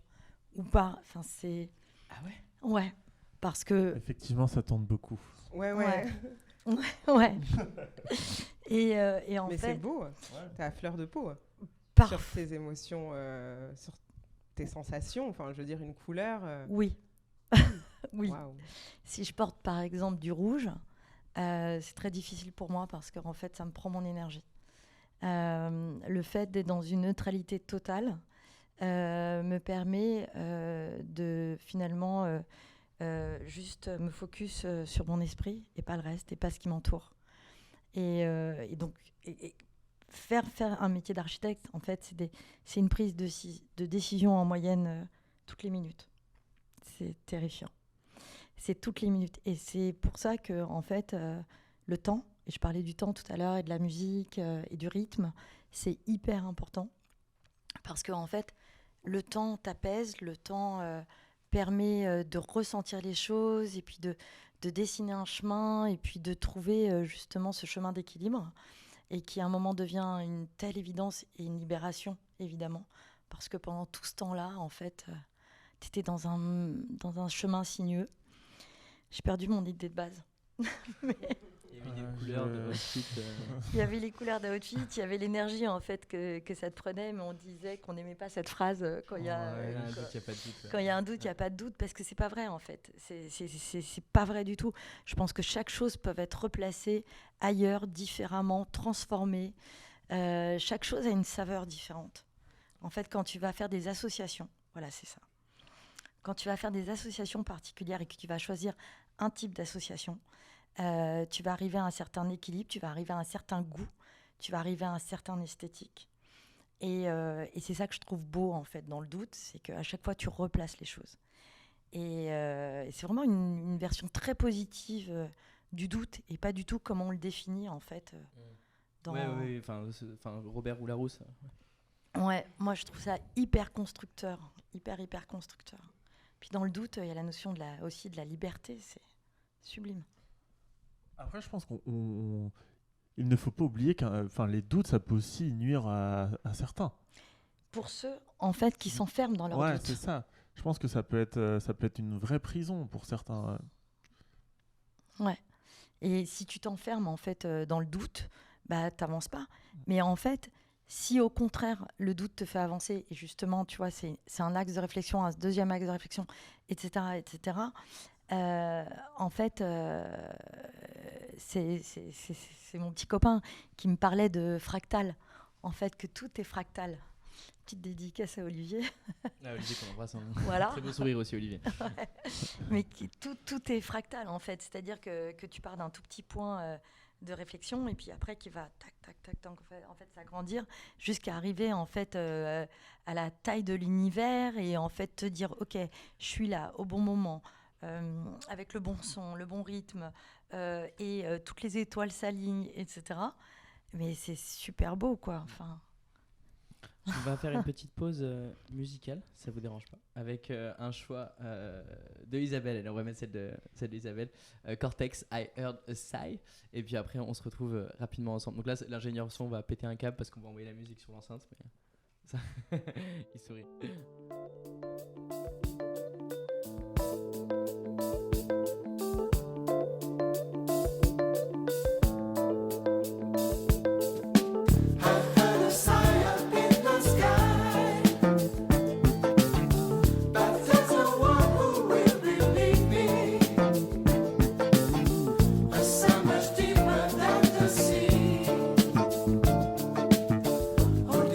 ou pas. Enfin, c'est... Ah ouais? Ouais, parce que... Effectivement, ça tente beaucoup. Ouais. Ouais. Et en Mais fait... c'est beau. T'as à fleur de peau. Parf- Sur tes émotions, sur tes sensations. Enfin, je veux dire, une couleur. Oui. Oui. Waouh. Si je porte, par exemple, du rouge, c'est très difficile pour moi parce qu'en fait, ça me prend mon énergie. Le fait d'être dans une neutralité totale me permet de finalement juste me focus sur mon esprit et pas le reste et pas ce qui m'entoure. Et donc, faire un métier d'architecte, en fait, c'est une prise de décision en moyenne toutes les minutes. C'est terrifiant. C'est toutes les minutes. Et c'est pour ça que, en fait, le temps, et je parlais du temps tout à l'heure, et de la musique, et du rythme, c'est hyper important. Parce que, en fait, le temps t'apaise, le temps permet de ressentir les choses, et puis de dessiner un chemin, et puis de trouver justement ce chemin d'équilibre, et qui à un moment devient une telle évidence et une libération, évidemment. Parce que pendant tout ce temps-là, en fait, t'étais dans un chemin sinueux. J'ai perdu mon idée de base. Mais Il y avait des couleurs de outfit. il y avait les couleurs d'outfit, il y avait l'énergie en fait que ça te prenait, mais on disait qu'on n'aimait pas cette phrase quand il y a un doute, il n'y a pas de doute. quand il y a un doute, il n'y a pas de doute, parce que c'est pas vrai en fait. C'est pas vrai du tout. Je pense que chaque chose peut être replacée ailleurs, différemment, transformée. Chaque chose a une saveur différente. En fait, quand tu vas faire des associations, voilà, c'est ça. Quand tu vas faire des associations particulières et que tu vas choisir un type d'association, tu vas arriver à un certain équilibre, tu vas arriver à un certain goût, tu vas arriver à un certain esthétique. Et c'est ça que je trouve beau en fait dans le doute, c'est qu'à chaque fois tu replaces les choses. Et c'est vraiment une version très positive du doute et pas du tout comme on le définit en fait. Oui, enfin Robert ou Larousse. Ouais, moi je trouve ça hyper constructeur, hyper constructeur. Puis dans le doute, il y a la notion aussi de la liberté, c'est sublime. Après, je pense il ne faut pas oublier que les doutes, ça peut aussi nuire à certains. Pour ceux, en fait, qui s'enferment dans leur Ouais, doute. c'est ça. Je pense que ça peut être une vraie prison pour certains. Ouais. Et si tu t'enfermes, en fait, dans le doute, bah, t'avances pas. Mais en fait, si au contraire, le doute te fait avancer, et justement, tu vois, c'est un axe de réflexion, un deuxième axe de réflexion, etc., en fait, c'est mon petit copain qui me parlait de fractal. En fait, que tout est fractal. Petite dédicace à Olivier. Olivier qu'on embrasse. Voilà. Très beau sourire aussi, Olivier. Ouais. Mais tout est fractal, en fait. C'est-à-dire que tu pars d'un tout petit point de réflexion et puis après qui va tac, en fait s'agrandir jusqu'à arriver en fait à la taille de l'univers et en fait te dire ok, je suis là au bon moment. Avec le bon son, le bon rythme, et toutes les étoiles s'alignent, etc. Mais c'est super beau, quoi. Enfin... On va faire une petite pause musicale, ça vous dérange pas, avec un choix de Isabelle. Alors on va mettre celle d'Isabelle, Cortex, I Heard a Sigh. Et puis après, on se retrouve rapidement ensemble. Donc là, l'ingénieur son va péter un câble parce qu'on va envoyer la musique sur l'enceinte. Mais ça, il sourit.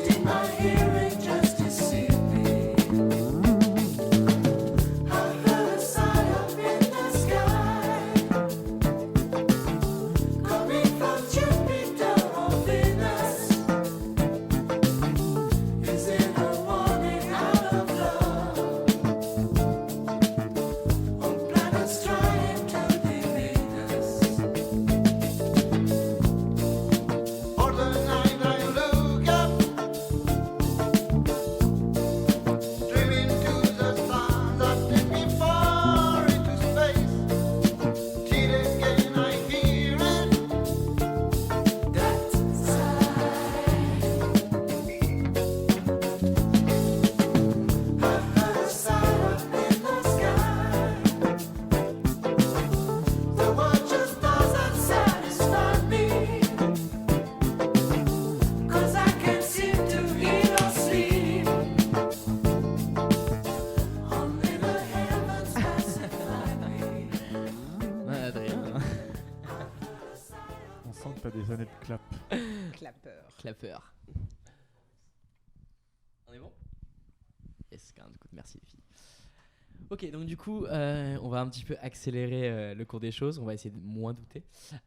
Did my hearing just deceive me? après des années de clap. Clapper. Clapper. On est bon? Yes, good, merci les filles. Ok, donc du coup, on va un petit peu accélérer le cours des choses. On va essayer de moins douter.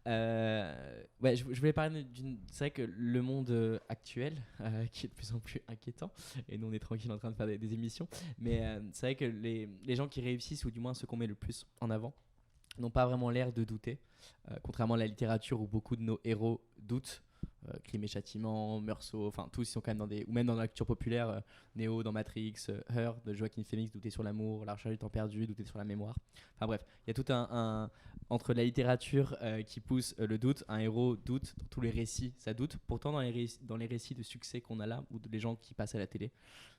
Ouais, je voulais parler d'une. C'est vrai que le monde actuel, qui est de plus en plus inquiétant, et nous on est tranquille en train de faire des émissions, mais c'est vrai que les gens qui réussissent, ou du moins ceux qu'on met le plus en avant, n'ont pas vraiment l'air de douter, contrairement à la littérature où beaucoup de nos héros doutent. Crime et Châtiment, Meursault, enfin tous ils sont quand même dans des, ou même dans la culture populaire, Neo dans Matrix, Her de Joaquin Phoenix, douter sur l'amour, La Recherche du temps perdu, douter sur la mémoire. Enfin bref, il y a tout un entre la littérature qui pousse le doute, un héros doute, dans tous les récits ça doute. Pourtant dans les récits de succès qu'on a là, ou les gens qui passent à la télé,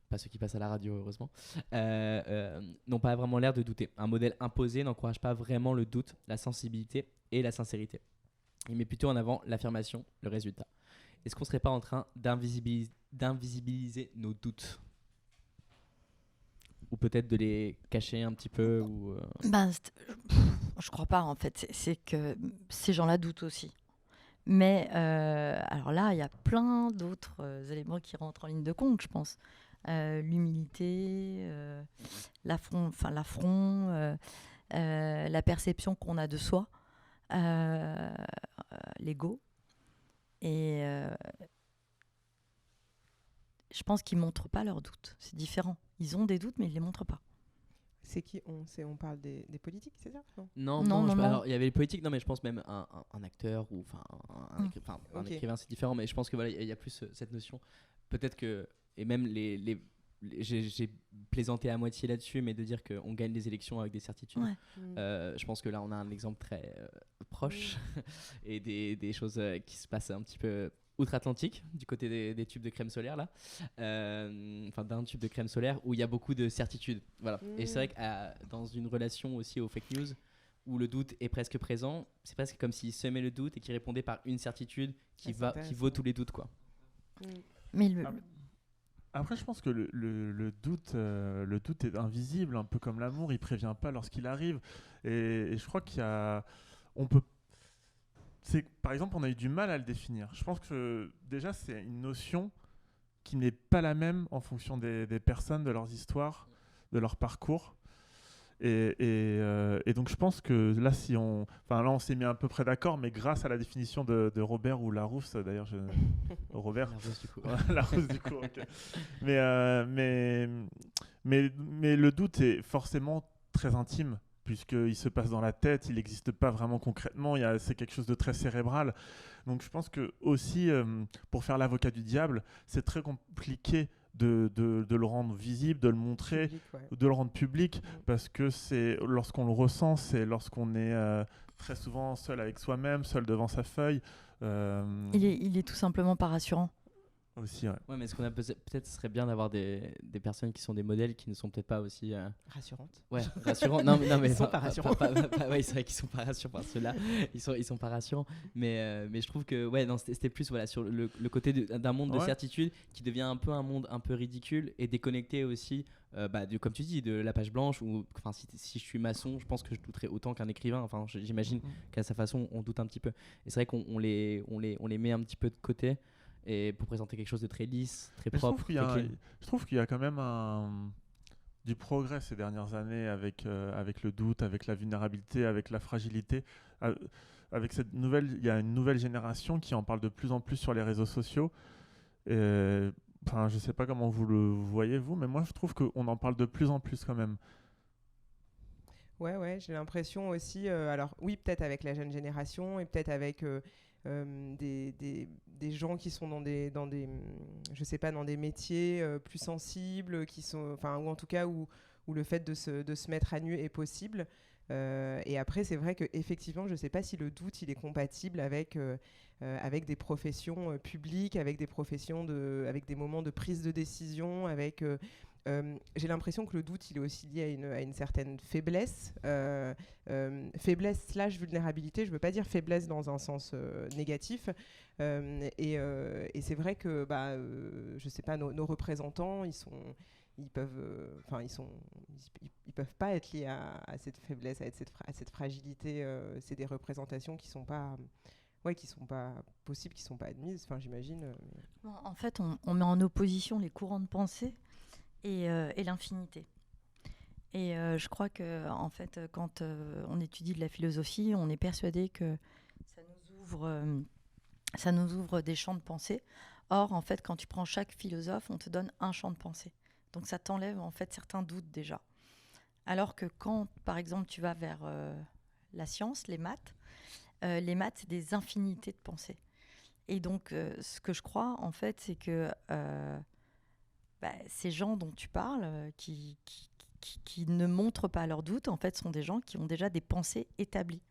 pas ceux qui passent à la radio heureusement, n'ont pas vraiment l'air de douter. Un modèle imposé n'encourage pas vraiment le doute, la sensibilité et la sincérité. Il met plutôt en avant l'affirmation, le résultat. Est-ce qu'on ne serait pas en train d'invisibiliser nos doutes? Ou peut-être de les cacher un petit peu ou Je crois pas en fait. C'est que ces gens-là doutent aussi. Mais alors là, il y a plein d'autres éléments qui rentrent en ligne de compte, je pense. L'humilité, l'affront, la perception qu'on a de soi. L'ego. Et je pense qu'ils ne montrent pas leurs doutes. C'est différent. Ils ont des doutes, mais ils ne les montrent pas. C'est qui on parle des politiques, c'est ça? Non. Alors, il y avait les politiques, non, mais je pense même un acteur ou un écrivain, c'est différent, mais je pense que voilà, il y a plus cette notion. Peut-être que, et même j'ai plaisanté à moitié là-dessus, mais de dire qu'on gagne des élections avec des certitudes. Ouais. Je pense que là, on a un exemple très proche et des choses qui se passent un petit peu outre-Atlantique, du côté des tubes de crème solaire, là. D'un tube de crème solaire où il y a beaucoup de certitudes. Voilà. Et c'est vrai que dans une relation aussi aux fake news, où le doute est presque présent, c'est presque comme s'il semait le doute et qu'il répondait par une certitude qui vaut tous les doutes, quoi. Mais Après, je pense que le doute est invisible, un peu comme l'amour, il prévient pas lorsqu'il arrive. Et je crois par exemple, on a eu du mal à le définir. Je pense que déjà, c'est une notion qui n'est pas la même en fonction des personnes, de leurs histoires, de leur parcours. Et donc, je pense que là, on s'est mis à peu près d'accord, mais grâce à la définition de Robert ou Larousse, d'ailleurs, Robert. Larousse, du coup. Larousse, du coup, ok. Mais le doute est forcément très intime, puisqu'il se passe dans la tête, il n'existe pas vraiment concrètement, c'est quelque chose de très cérébral. Donc je pense que aussi, pour faire l'avocat du diable, c'est très compliqué de le rendre visible, de le montrer, de le rendre public, parce que lorsqu'on le ressent, c'est lorsqu'on est très souvent seul avec soi-même, seul devant sa feuille. il est tout simplement pas rassurant. Aussi, ouais. Ouais, mais est-ce qu'on a peut-être ce serait bien d'avoir des personnes qui sont des modèles qui ne sont peut-être pas aussi rassurantes. Ouais, rassurantes. Non, mais ils sont pas rassurants. Ouais, c'est vrai qu'ils sont pas rassurants. Ceux-là, ils sont pas rassurants. Mais je trouve que non, c'était plus sur le côté d'un monde de certitude qui devient un peu un monde un peu ridicule et déconnecté aussi. Comme tu dis, de la page blanche. Ou si je suis maçon, je pense que je douterais autant qu'un écrivain. Enfin, j'imagine qu'à sa façon, on doute un petit peu. Et c'est vrai qu'on les met un petit peu de côté. Et pour présenter quelque chose de très lisse, très propre. Je trouve qu'il y a quand même du progrès ces dernières années avec le doute, avec la vulnérabilité, avec la fragilité. Il y a une nouvelle génération qui en parle de plus en plus sur les réseaux sociaux. Je ne sais pas comment vous le voyez, vous, mais moi je trouve qu'on en parle de plus en plus quand même. Ouais, j'ai l'impression aussi, alors oui, peut-être avec la jeune génération et peut-être avec des gens qui sont dans des je sais pas, dans des métiers plus sensibles, qui sont, ou en tout cas où le fait de se mettre à nu est possible. Et après, c'est vrai qu'effectivement, je ne sais pas si le doute il est compatible avec des professions publiques, avec des professions avec des moments de prise de décision, avec j'ai l'impression que le doute il est aussi lié à une certaine faiblesse, faiblesse / vulnérabilité. Je ne veux pas dire faiblesse dans un sens négatif. Et c'est vrai que je sais pas, nos représentants ils peuvent pas être liés à cette faiblesse, à cette fragilité. C'est des représentations qui sont pas qui sont pas possibles, qui sont pas admises. Enfin, j'imagine. Mais... Bon, en fait, on met en opposition les courants de pensée et l'infinité. Et je crois que, en fait, quand on étudie de la philosophie, on est persuadé que ça nous ouvre des champs de pensée. Or, en fait, quand tu prends chaque philosophe, on te donne un champ de pensée. Donc, ça t'enlève, en fait, certains doutes déjà. Alors que quand, par exemple, tu vas vers la science, les maths, c'est des infinités de pensées. Et donc, ce que je crois, en fait, c'est que ces gens dont tu parles, qui ne montrent pas leurs doutes, en fait, sont des gens qui ont déjà des pensées établies.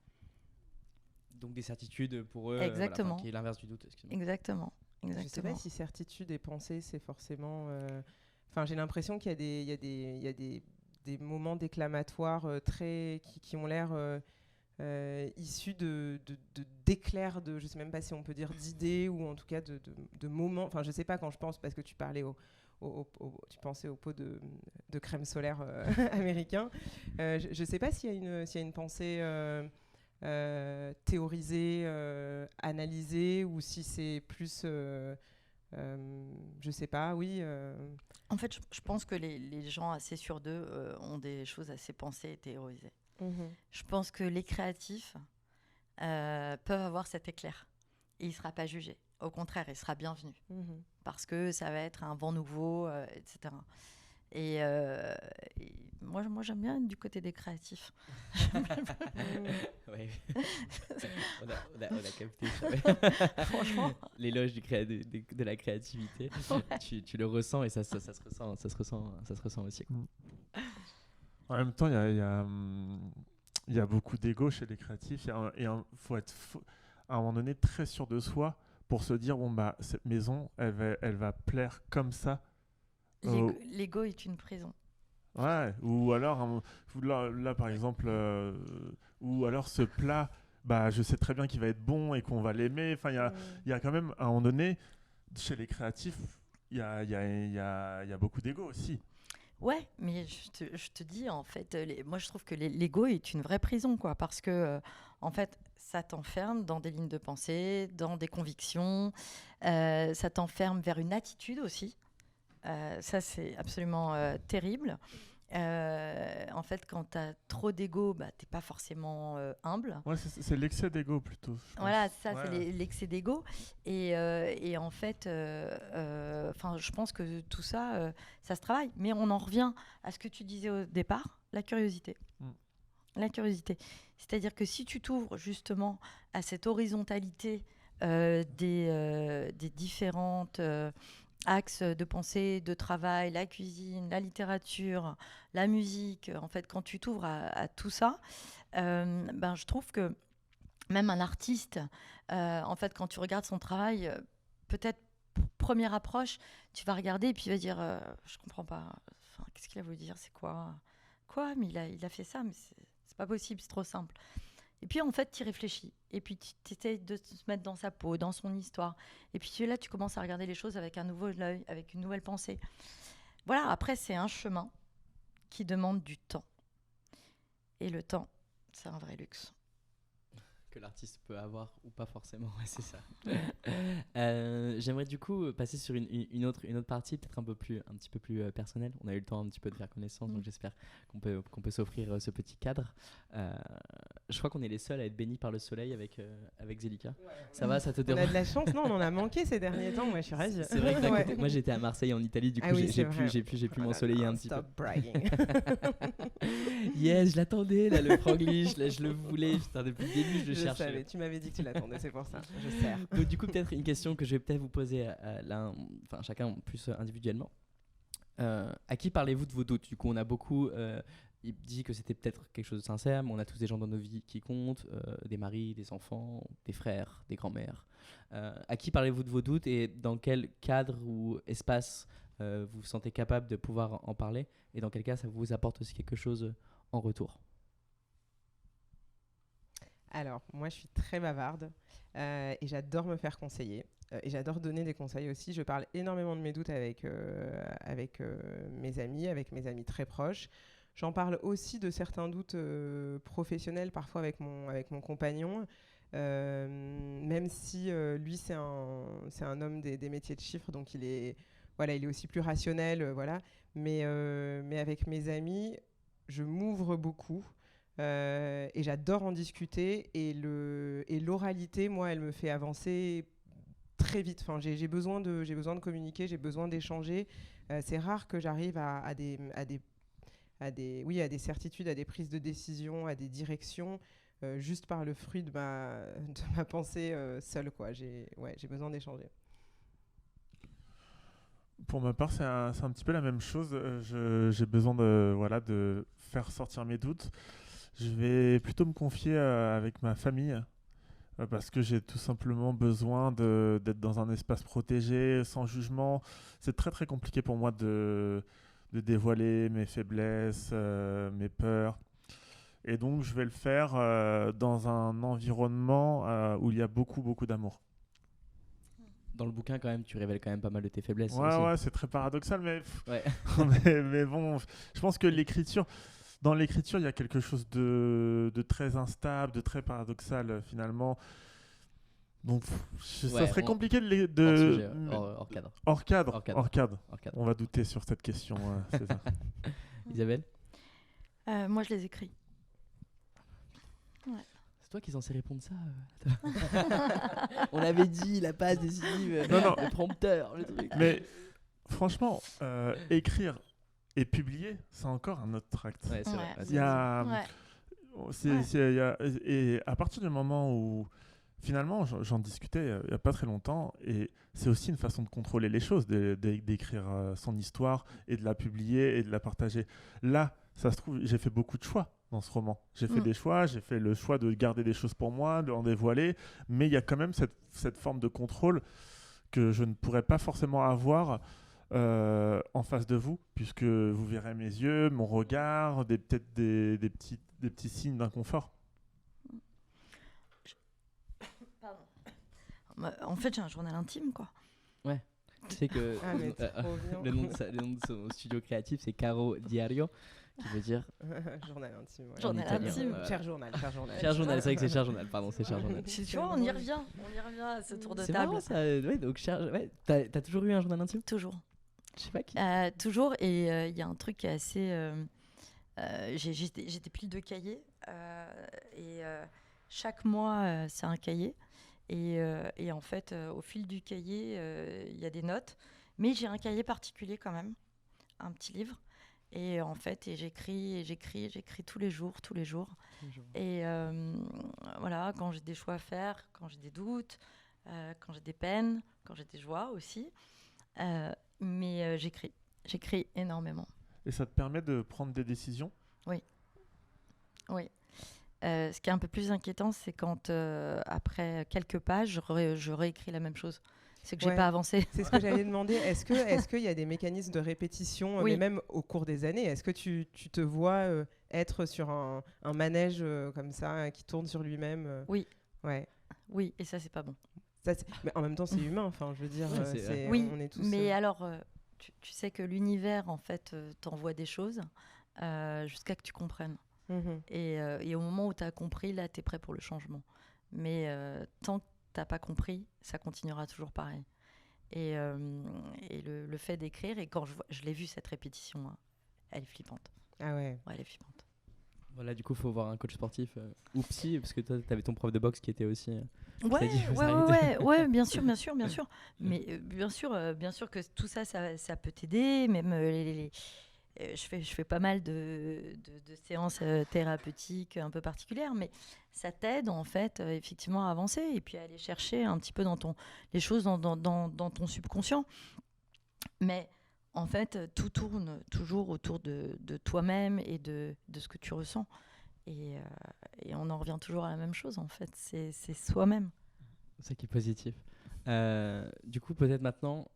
Donc des certitudes pour eux, Exactement. Qui est l'inverse du doute. Excuse-moi. Exactement. Je ne sais pas si certitude et pensée, c'est forcément... Enfin, j'ai l'impression qu'il y a des moments déclamatoires qui ont l'air issus d'éclairs, je ne sais même pas si on peut dire d'idées, ou en tout cas de moments... Enfin, je ne sais pas, quand je pense, parce que tu parlais tu pensais au pot de crème solaire américain. Je ne sais pas s'il y a une pensée... théorisé, analysé, ou si c'est plus, je sais pas, oui. En fait, je pense que les gens assez sûrs d'eux ont des choses assez pensées et théorisées. Je pense que les créatifs peuvent avoir cet éclair et il ne sera pas jugé. Au contraire, il sera bienvenu parce que ça va être un vent nouveau, etc. Et moi, j'aime bien être du côté des créatifs. Ouais. on a capté ça. Franchement. L'éloge de la créativité. Ouais. Tu le ressens et ça se ressent aussi. En même temps, il y a beaucoup d'ego chez les créatifs. Il faut être à un moment donné très sûr de soi pour se dire cette maison, elle va plaire comme ça. L'ego est une prison. Ouais, ou alors, là par exemple, ou alors ce plat, je sais très bien qu'il va être bon et qu'on va l'aimer. Enfin, il y a quand même, à un moment donné, chez les créatifs, il y a beaucoup d'ego aussi. Ouais, mais je te dis, en fait, moi je trouve que l'ego est une vraie prison, quoi, parce que, en fait, ça t'enferme dans des lignes de pensée, dans des convictions, ça t'enferme vers une attitude aussi. Ça, c'est absolument terrible. En fait, quand tu as trop d'ego, t'es pas forcément humble. Ouais, c'est l'excès d'ego plutôt. Voilà, ça, ouais. C'est l'excès d'ego. Et en fait, je pense que tout ça, ça se travaille. Mais on en revient à ce que tu disais au départ, la curiosité. La curiosité. C'est-à-dire que si tu t'ouvres justement à cette horizontalité des différentes... axes de pensée, de travail, la cuisine, la littérature, la musique. En fait, quand tu t'ouvres à tout ça, je trouve que même un artiste, en fait, quand tu regardes son travail, peut-être première approche, tu vas regarder et puis tu vas dire je comprends pas. Enfin, qu'est-ce qu'il a voulu dire? C'est quoi? Mais il a fait ça, mais c'est pas possible, c'est trop simple. Et puis, en fait, tu y réfléchis. Et puis, tu essaies de se mettre dans sa peau, dans son histoire. Et puis, là, tu commences à regarder les choses avec un nouvel œil, avec une nouvelle pensée. Voilà, après, c'est un chemin qui demande du temps. Et le temps, c'est un vrai luxe. Que l'artiste peut avoir ou pas forcément, ouais, c'est ça. J'aimerais du coup passer sur une autre partie, peut-être un petit peu plus personnelle. On a eu le temps un petit peu de faire connaissance, donc j'espère qu'on peut s'offrir ce petit cadre. Je crois qu'on est les seuls à être bénis par le soleil avec Zélika. Ouais. Ça va, ça te dérange? On a de la chance, non? On en a manqué ces derniers temps, moi je suis ravie. C'est vrai que moi j'étais à Marseille en Italie, du coup j'ai pu m'ensoleiller un petit peu. Stop bragging. Yes, je l'attendais, là, le franglish, là, je le voulais, putain, depuis le début je le cherchais. Savais, tu m'avais dit que tu l'attendais, c'est pour ça, je sers. Donc du coup peut-être une question que je vais peut-être vous poser chacun plus individuellement. À qui parlez-vous de vos doutes? Du coup on a beaucoup il dit que c'était peut-être quelque chose de sincère, mais on a tous des gens dans nos vies qui comptent, des maris, des enfants, des frères, des grands-mères. À qui parlez-vous de vos doutes et dans quel cadre ou espace vous vous sentez capable de pouvoir en parler, et dans quel cas ça vous apporte aussi quelque chose en retour? Alors, moi je suis très bavarde et j'adore me faire conseiller. Et j'adore donner des conseils aussi. Je parle énormément de mes doutes avec mes amis très proches. J'en parle aussi de certains doutes professionnels, parfois avec mon compagnon. Même si lui, c'est un homme des métiers de chiffres, donc il est aussi plus rationnel, voilà. Mais avec mes amis, je m'ouvre beaucoup. Et j'adore en discuter, et l'oralité, moi, elle me fait avancer très vite. Enfin, j'ai besoin de communiquer, j'ai besoin d'échanger. C'est rare que j'arrive à des certitudes, à des prises de décision, à des directions, juste par le fruit de ma pensée seule, quoi. J'ai besoin d'échanger. Pour ma part, c'est un petit peu la même chose. J'ai besoin de faire sortir mes doutes. Je vais plutôt me confier avec ma famille, parce que j'ai tout simplement besoin d'être dans un espace protégé, sans jugement. C'est très très compliqué pour moi de dévoiler mes faiblesses, mes peurs. Et donc je vais le faire dans un environnement où il y a beaucoup beaucoup d'amour. Dans le bouquin, quand même, tu révèles quand même pas mal de tes faiblesses. Ouais, c'est très paradoxal, mais, Ouais. mais bon, je pense que dans l'écriture, il y a quelque chose de très instable, de très paradoxal finalement. Donc, ça serait compliqué Hors sujet, hors cadre. Hors cadre. Hors cadre. On va douter sur cette question, César. Isabelle, Moi, je les écris. c'est toi qui es censé répondre ça. On avait dit la passe décisive, Non. le prompteur, le truc. Mais franchement, écrire et publier, c'est encore un autre acte. Ouais, c'est vrai. Ouais. Il y a, Ouais. et à partir du moment où finalement j'en discutais il n'y a pas très longtemps, et c'est aussi une façon de contrôler les choses, d'écrire son histoire et de la publier et de la partager. Là, ça se trouve, j'ai fait beaucoup de choix dans ce roman. J'ai fait des choix, j'ai fait le choix de garder des choses pour moi, de en dévoiler, mais il y a quand même cette forme de contrôle que je ne pourrais pas forcément avoir en face de vous, puisque vous verrez mes yeux, mon regard, peut-être des petits signes d'inconfort. En fait, j'ai un journal intime, quoi. Tu sais que Ah, mais trop bien. le nom de son studio créatif, c'est Caro Diario, qui veut dire Journal intime. Ouais. Journal italien, intime. ouais. Cher journal. Cher journal. C'est vrai que c'est cher journal, pardon, c'est cher journal. Tu vois, on y revient à ce tour de C'est table. marrant ça. Ouais, donc t'as toujours eu un journal intime? Toujours. Je sais pas qui. Toujours, et il y a un truc qui est assez... j'étais pile de cahiers, et chaque mois, c'est un cahier. Et en fait, au fil du cahier, il y a des notes. Mais j'ai un cahier particulier quand même, un petit livre. Et en fait, j'écris tous les jours. Et voilà, quand j'ai des choix à faire, quand j'ai des doutes, quand j'ai des peines, quand j'ai des joies aussi. Mais j'écris énormément. Et ça te permet de prendre des décisions? Oui. Ce qui est un peu plus inquiétant, c'est quand, après quelques pages, je réécris la même chose. C'est que j'ai pas avancé. C'est ce que j'allais demander. Est-ce qu'il y a des mécanismes de répétition, Oui. mais même au cours des années? Est-ce que tu te vois être sur un manège comme ça, qui tourne sur lui-même? Oui. Ouais. Oui, et ça, c'est pas bon. Mais en même temps, c'est humain. Enfin, je veux dire, Ouais, c'est- Oui, on est tous. mais alors, tu sais que l'univers, en fait, t'envoie des choses jusqu'à que tu comprennes. Mhm. Et au moment où tu as compris, là, tu es prêt pour le changement. Mais tant que tu n'as pas compris, ça continuera toujours pareil. Et le fait d'écrire, et quand je l'ai vu, cette répétition, hein, elle est flippante. Ah ouais. Ouais, elle est flippante. Voilà, du coup, il faut voir un coach sportif ou psy, parce que toi, tu avais ton prof de boxe qui était aussi. Ouais, dit, faut s'arrêter. ouais, bien sûr. Mais bien sûr que tout ça, ça peut t'aider. Même je fais pas mal de séances thérapeutiques un peu particulières, mais ça t'aide en fait effectivement à avancer et puis à aller chercher un petit peu les choses dans ton subconscient. Mais en fait, tout tourne toujours autour de toi-même et de ce que tu ressens. Et on en revient toujours à la même chose en fait, c'est soi-même. C'est ça qui est positif. Du coup, peut-être maintenant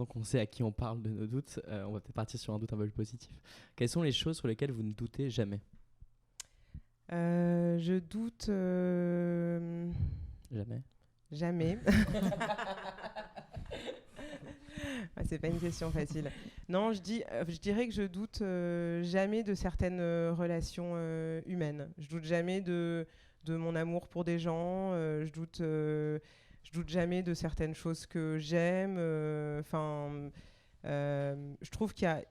qu'on sait à qui on parle de nos doutes, on va peut-être partir sur un doute un peu plus positif. Quelles sont les choses sur lesquelles vous ne doutez jamais? Je doute. Jamais. C'est pas une question facile. Non, je dirais que je doute jamais de certaines relations humaines. Je doute jamais de de mon amour pour des gens. Je doute jamais de certaines choses que j'aime. Je trouve qu'il y a...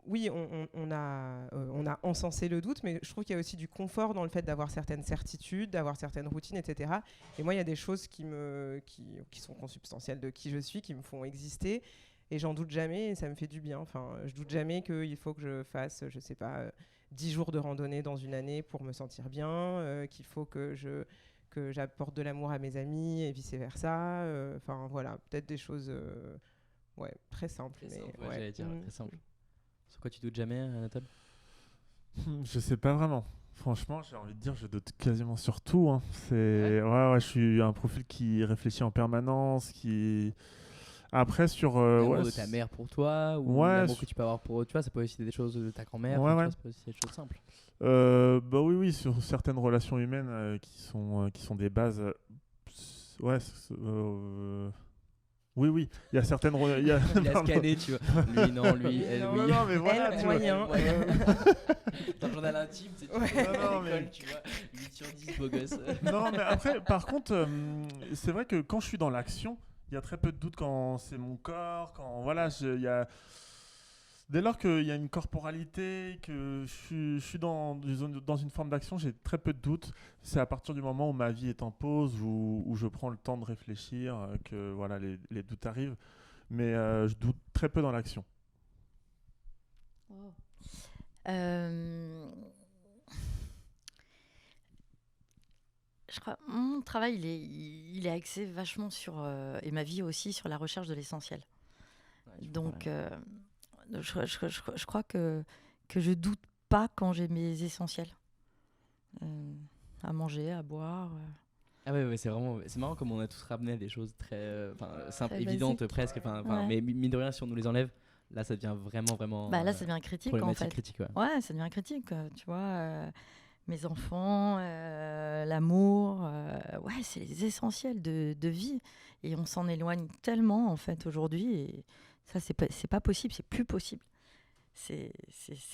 oui, on a encensé le doute, mais je trouve qu'il y a aussi du confort dans le fait d'avoir certaines certitudes, d'avoir certaines routines, etc. Et moi, il y a des choses qui sont consubstantielles de qui je suis, qui me font exister, et j'en doute jamais, et ça me fait du bien. Enfin, je doute jamais qu'il faut que je fasse, je sais pas, 10 jours de randonnée dans une année pour me sentir bien, qu'il faut que j'apporte de l'amour à mes amis, et vice-versa. Enfin, voilà, peut-être des choses... très simple. Très mais simple, j'allais dire, très simple. Sur quoi tu doutes jamais, Anatole? Je sais pas vraiment. Franchement, j'ai envie de dire, je doute quasiment sur tout. Hein. Ouais, je suis un profil qui réfléchit en permanence, qui... Après, sur... l'amour de ta mère pour toi, ou l'amour que tu peux avoir pour eux, tu vois, ça peut aussi être des choses de ta grand-mère, Ouais. ça peut aussi être des choses simples. Bah oui, sur certaines relations humaines qui sont des bases... Oui, il y a certaines... Il a scanné, tu vois. Lui, non, lui, elle, oui. Non, mais voilà, Elle, tu moyen. vois. Dans le journal intime, tu sais, Non, à l'école, tu vois, 8 sur 10, beau gosse. Non, mais après, par contre, c'est vrai que quand je suis dans l'action, il y a très peu de doute quand c'est mon corps, quand... Voilà, dès lors qu'il y a une corporalité, que je suis dans une forme d'action, j'ai très peu de doutes. C'est à partir du moment où ma vie est en pause, où je prends le temps de réfléchir, que voilà, les doutes arrivent. Mais je doute très peu dans l'action. Wow. Je crois mon travail il est axé vachement sur et ma vie aussi sur la recherche de l'essentiel. Donc je crois que je doute pas quand j'ai mes essentiels à manger, à boire. Ah ouais, c'est marrant comme on a tous ramené à des choses très simples, Très évidentes basiques. presque. Ouais. Mais mine de rien, si on nous les enlève, là ça devient vraiment. Là, ça devient critique en problématique fait. critique, ouais. Ouais, ça devient critique, tu vois. Mes enfants, l'amour, c'est les essentiels de vie. Et on s'en éloigne tellement, en fait, aujourd'hui. Et ça, c'est pas possible, c'est plus possible. C'est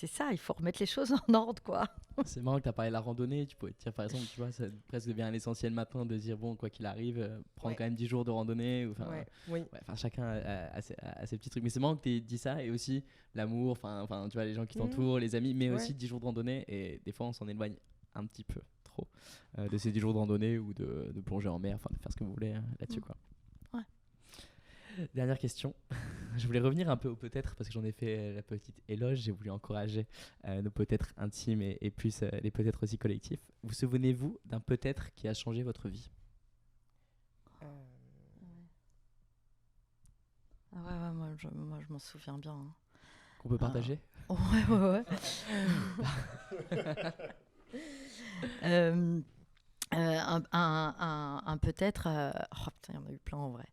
ça, il faut remettre les choses en ordre, quoi. C'est marrant que tu as parlé de la randonnée. Tu pourrais te dire, par exemple, tu vois, ça presque devient un essentiel maintenant de dire, bon, quoi qu'il arrive, prendre quand même 10 jours de randonnée. Oui. Chacun a ses petits trucs. Mais c'est marrant que tu aies dit ça. Et aussi l'amour, tu vois, les gens qui t'entourent, les amis, mais aussi 10 jours de randonnée. Et des fois, on s'en éloigne un petit peu trop de ces 10 jours de randonnée ou de plonger en mer, de faire ce que vous voulez là-dessus, quoi. Ouais. Dernière question. Je voulais revenir un peu au peut-être parce que j'en ai fait la petite éloge. J'ai voulu encourager nos peut-être intimes et plus les peut-être aussi collectifs. Vous souvenez-vous d'un peut-être qui a changé votre vie? Moi je m'en souviens bien. Hein. Qu'on peut partager? Ouais. Un peut-être, il y en a eu plein en vrai.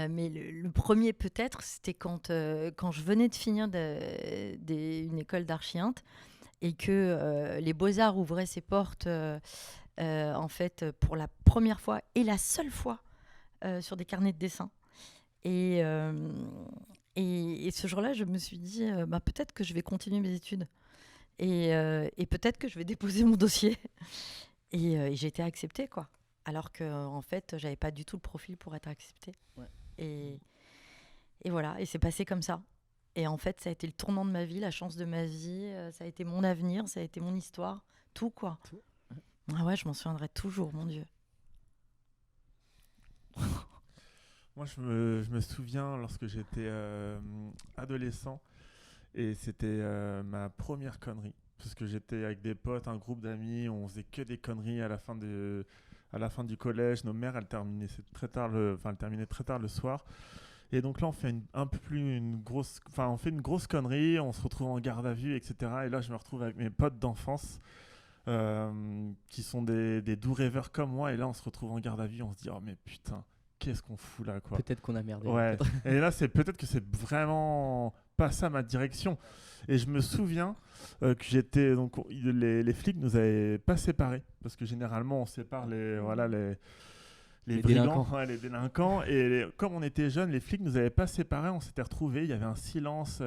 Mais le premier peut-être, c'était quand je venais de finir une école d'archi-int et que les Beaux-Arts ouvraient ses portes en fait pour la première fois et la seule fois sur des carnets de dessin. Et ce jour-là, je me suis dit, peut-être que je vais continuer mes études et peut-être que je vais déposer mon dossier. Et j'ai été acceptée, quoi. Alors qu'en fait, j'avais pas du tout le profil pour être acceptée. Ouais. Et voilà, et c'est passé comme ça. Et en fait, ça a été le tournant de ma vie, la chance de ma vie, ça a été mon avenir, ça a été mon histoire, tout, quoi. Tout. Ah ouais, je m'en souviendrai toujours, mon Dieu. Moi, je me souviens lorsque j'étais adolescent et c'était ma première connerie. Parce que j'étais avec des potes, un groupe d'amis, on faisait que des conneries à la fin du collège. Nos mères, elles terminaient très tard le soir. Et donc là, on fait une grosse connerie, on se retrouve en garde à vue, etc. Et là, je me retrouve avec mes potes d'enfance qui sont des doux rêveurs comme moi. Et là, on se retrouve en garde à vue, on se dit, oh mais putain, qu'est-ce qu'on fout là, quoi. Peut-être qu'on a merdé. Ouais. Et là, peut-être que c'est vraiment pas ça ma direction. Et je me souviens que j'étais donc les flics nous avaient pas séparés parce que généralement on sépare les brigands, les délinquants. Et comme on était jeunes, les flics nous avaient pas séparés. On s'était retrouvés. Il y avait un silence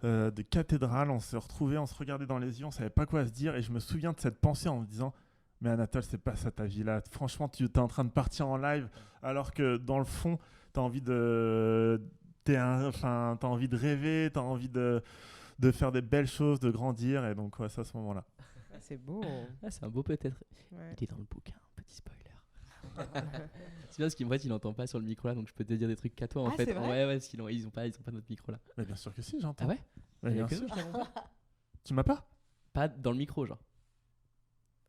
de cathédrale. On se retrouvait, on se regardait dans les yeux, on savait pas quoi se dire. Et je me souviens de cette pensée en me disant, Mais Anatole, c'est pas ça ta vie là. Franchement, tu es en train de partir en live alors que dans le fond, tu as envie de t'as envie de rêver, tu as envie de faire des belles choses, de grandir et donc ouais, c'est à ce moment-là. Ah, c'est beau. Ah, c'est un beau peut-être. Ouais. Il est dans le bouquin, petit spoiler. C'est bien parce qu'en fait, il n'entend pas sur le micro là, donc je peux te dire des trucs qu'à toi en Ah, fait. c'est vrai Ouais, parce qu'ils ont pas notre micro là. Mais bien sûr que si, j'entends. Ah ouais? Mais Il y a bien que sûr. nous Tu m'as pas? Pas dans le micro, genre.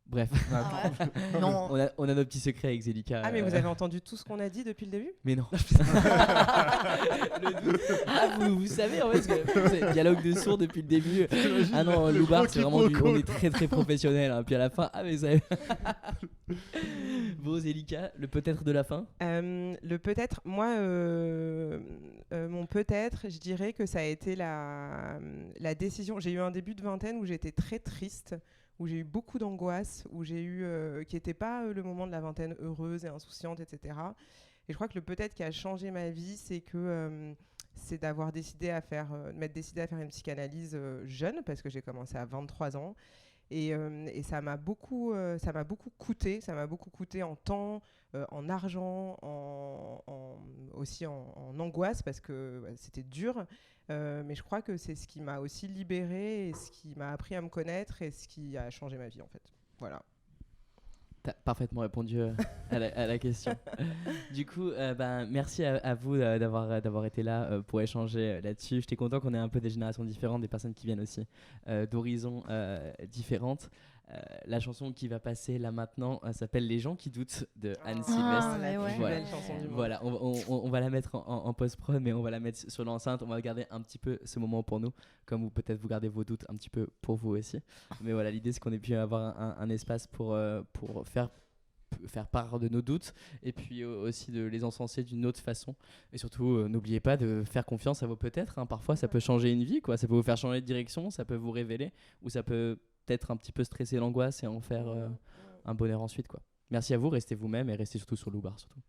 Bref, Ah ouais. Non. on a nos petits secrets avec Zélika. Ah, mais vous avez entendu tout ce qu'on a dit depuis le début? Mais non. Le doute. Ah, vous savez en fait, parce que c'est dialogue de sourds depuis le début. Ah non, le Loubar, gros c'est vraiment du. quiproquo. On est très très professionnel. Hein. Puis à la fin, ah mais ça. Bon, Zélika, le peut-être de la fin. Le peut-être, moi, mon peut-être, je dirais que ça a été la décision. J'ai eu un début de vingtaine où j'étais très triste, où j'ai eu beaucoup d'angoisse, où j'ai eu, qui n'était pas le moment de la vingtaine heureuse et insouciante, etc. Et je crois que le peut-être qui a changé ma vie, c'est que c'est d'avoir décidé à faire, de m'être décidée à faire une psychanalyse jeune, parce que j'ai commencé à 23 ans. Et ça m'a beaucoup coûté. Ça m'a beaucoup coûté en temps, en argent, aussi en angoisse, parce que c'était dur. Mais je crois que c'est ce qui m'a aussi libérée et ce qui m'a appris à me connaître et ce qui a changé ma vie, en fait. Voilà. T'as parfaitement répondu à la question. Du coup, merci à vous d'avoir été là pour échanger là-dessus. J'étais content qu'on ait un peu des générations différentes, des personnes qui viennent aussi d'horizons différentes. La chanson qui va passer là maintenant s'appelle Les gens qui doutent de Anne Sylvestre. mais La ouais. plus belle chanson du monde. Voilà, on va la mettre en post-prod, mais on va la mettre sur l'enceinte. On va garder un petit peu ce moment pour nous, comme vous peut-être vous gardez vos doutes un petit peu pour vous aussi. Mais voilà, l'idée c'est qu'on ait pu avoir un espace pour faire part de nos doutes et puis aussi de les encenser d'une autre façon. Et surtout, n'oubliez pas de faire confiance à vos peut-être. Hein. Parfois, ça peut changer une vie, quoi. Ça peut vous faire changer de direction, ça peut vous révéler, ou ça peut peut-être un petit peu stresser l'angoisse et en faire un bonheur ensuite, quoi. Merci à vous, restez vous-même et restez surtout sur Loubar, surtout.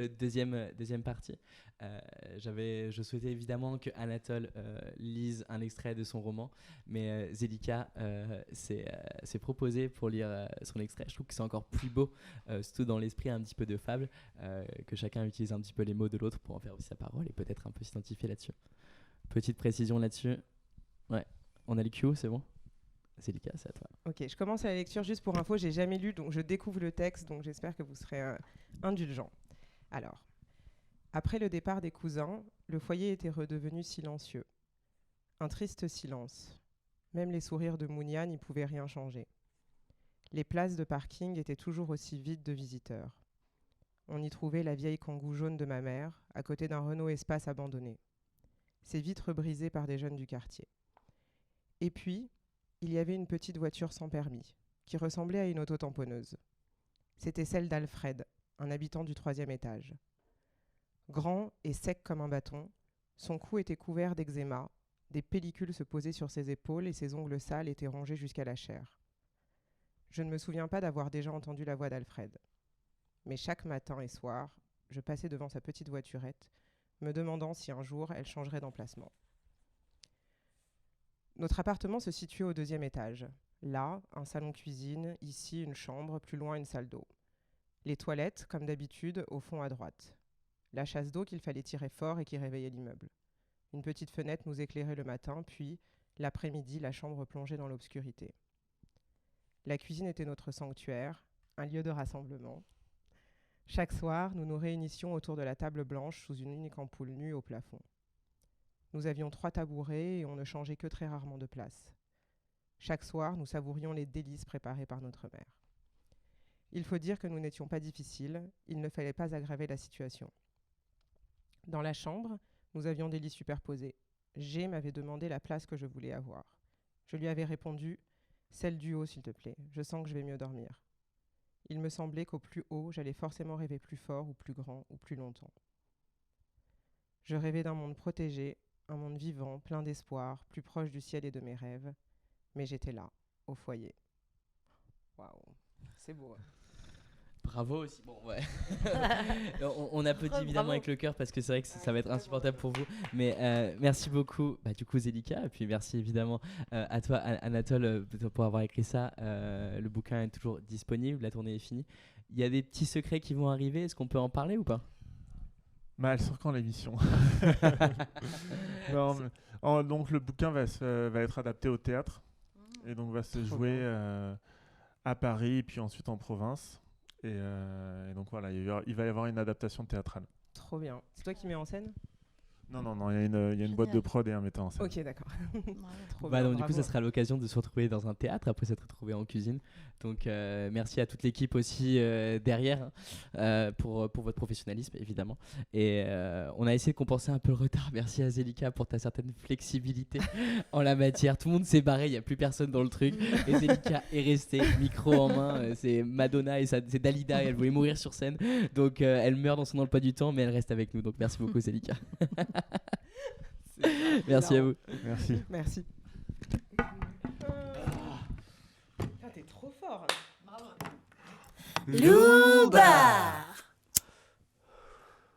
Deuxième partie. Je souhaitais évidemment que Anatole lise un extrait de son roman, mais Zelika s'est proposée pour lire son extrait. Je trouve que c'est encore plus beau, surtout dans l'esprit un petit peu de fable, que chacun utilise un petit peu les mots de l'autre pour en faire aussi sa parole et peut-être un peu s'identifier là-dessus. Petite précision là-dessus. Ouais, on a le cue, c'est bon ? Zelika, c'est à toi. Ok, je commence la lecture juste pour info. J'ai jamais lu, donc je découvre le texte, donc j'espère que vous serez indulgents. Alors, après le départ des cousins, le foyer était redevenu silencieux. Un triste silence. Même les sourires de Mounia n'y pouvaient rien changer. Les places de parking étaient toujours aussi vides de visiteurs. On y trouvait la vieille Kangoo jaune de ma mère, à côté d'un Renault Espace abandonné. Ses vitres brisées par des jeunes du quartier. Et puis, il y avait une petite voiture sans permis, qui ressemblait à une auto-tamponneuse. C'était celle d'Alfred, un habitant du 3e étage. Grand et sec comme un bâton, son cou était couvert d'eczéma, des pellicules se posaient sur ses épaules et ses ongles sales étaient rongés jusqu'à la chair. Je ne me souviens pas d'avoir déjà entendu la voix d'Alfred. Mais chaque matin et soir, je passais devant sa petite voiturette, me demandant si un jour elle changerait d'emplacement. Notre appartement se situait au 2e étage. Là, un salon-cuisine, ici une chambre, plus loin une salle d'eau. Les toilettes, comme d'habitude, au fond à droite. La chasse d'eau qu'il fallait tirer fort et qui réveillait l'immeuble. Une petite fenêtre nous éclairait le matin, puis, l'après-midi, la chambre plongeait dans l'obscurité. La cuisine était notre sanctuaire, un lieu de rassemblement. Chaque soir, nous nous réunissions autour de la table blanche sous une unique ampoule nue au plafond. Nous avions 3 tabourets et on ne changeait que très rarement de place. Chaque soir, nous savourions les délices préparés par notre mère. Il faut dire que nous n'étions pas difficiles, il ne fallait pas aggraver la situation. Dans la chambre, nous avions des lits superposés. G m'avait demandé la place que je voulais avoir. Je lui avais répondu « Celle du haut, s'il te plaît, je sens que je vais mieux dormir ». Il me semblait qu'au plus haut, j'allais forcément rêver plus fort ou plus grand ou plus longtemps. Je rêvais d'un monde protégé, un monde vivant, plein d'espoir, plus proche du ciel et de mes rêves. Mais j'étais là, au foyer. Waouh, c'est beau. Bravo aussi. Bon, ouais. on applaudit évidemment Bravo. avec le cœur parce que c'est vrai que ça va être insupportable pour vous. Mais merci beaucoup, du coup, Zelika. Et puis merci évidemment à toi, Anatole, pour avoir écrit ça. Le bouquin est toujours disponible, la tournée est finie. Il y a des petits secrets qui vont arriver. Est-ce qu'on peut en parler ou pas ? Elle sort quand l'émission? Non, donc le bouquin va être adapté au théâtre et donc va se jouer à Paris et puis ensuite en province. Et donc voilà, il va y avoir une adaptation théâtrale. Trop bien. C'est toi qui mets en scène? Non, il y a une boîte de prod et un metteur en scène. Ok, d'accord. Trop Donc, bien, du coup, bravo. ça sera l'occasion de se retrouver dans un théâtre après s'être retrouvé en cuisine. Donc, merci à toute l'équipe aussi derrière pour votre professionnalisme, évidemment. Et on a essayé de compenser un peu le retard. Merci à Zelika pour ta certaine flexibilité en la matière. Tout le monde s'est barré, il n'y a plus personne dans le truc. Et Zelika est restée, micro en main. C'est Madonna et c'est Dalida, et elle voulait mourir sur scène. Donc, elle meurt dans son emploi du temps, mais elle reste avec nous. Donc, merci beaucoup, Zelika. Merci à vous. Merci. Merci. T'es trop fort. Louba.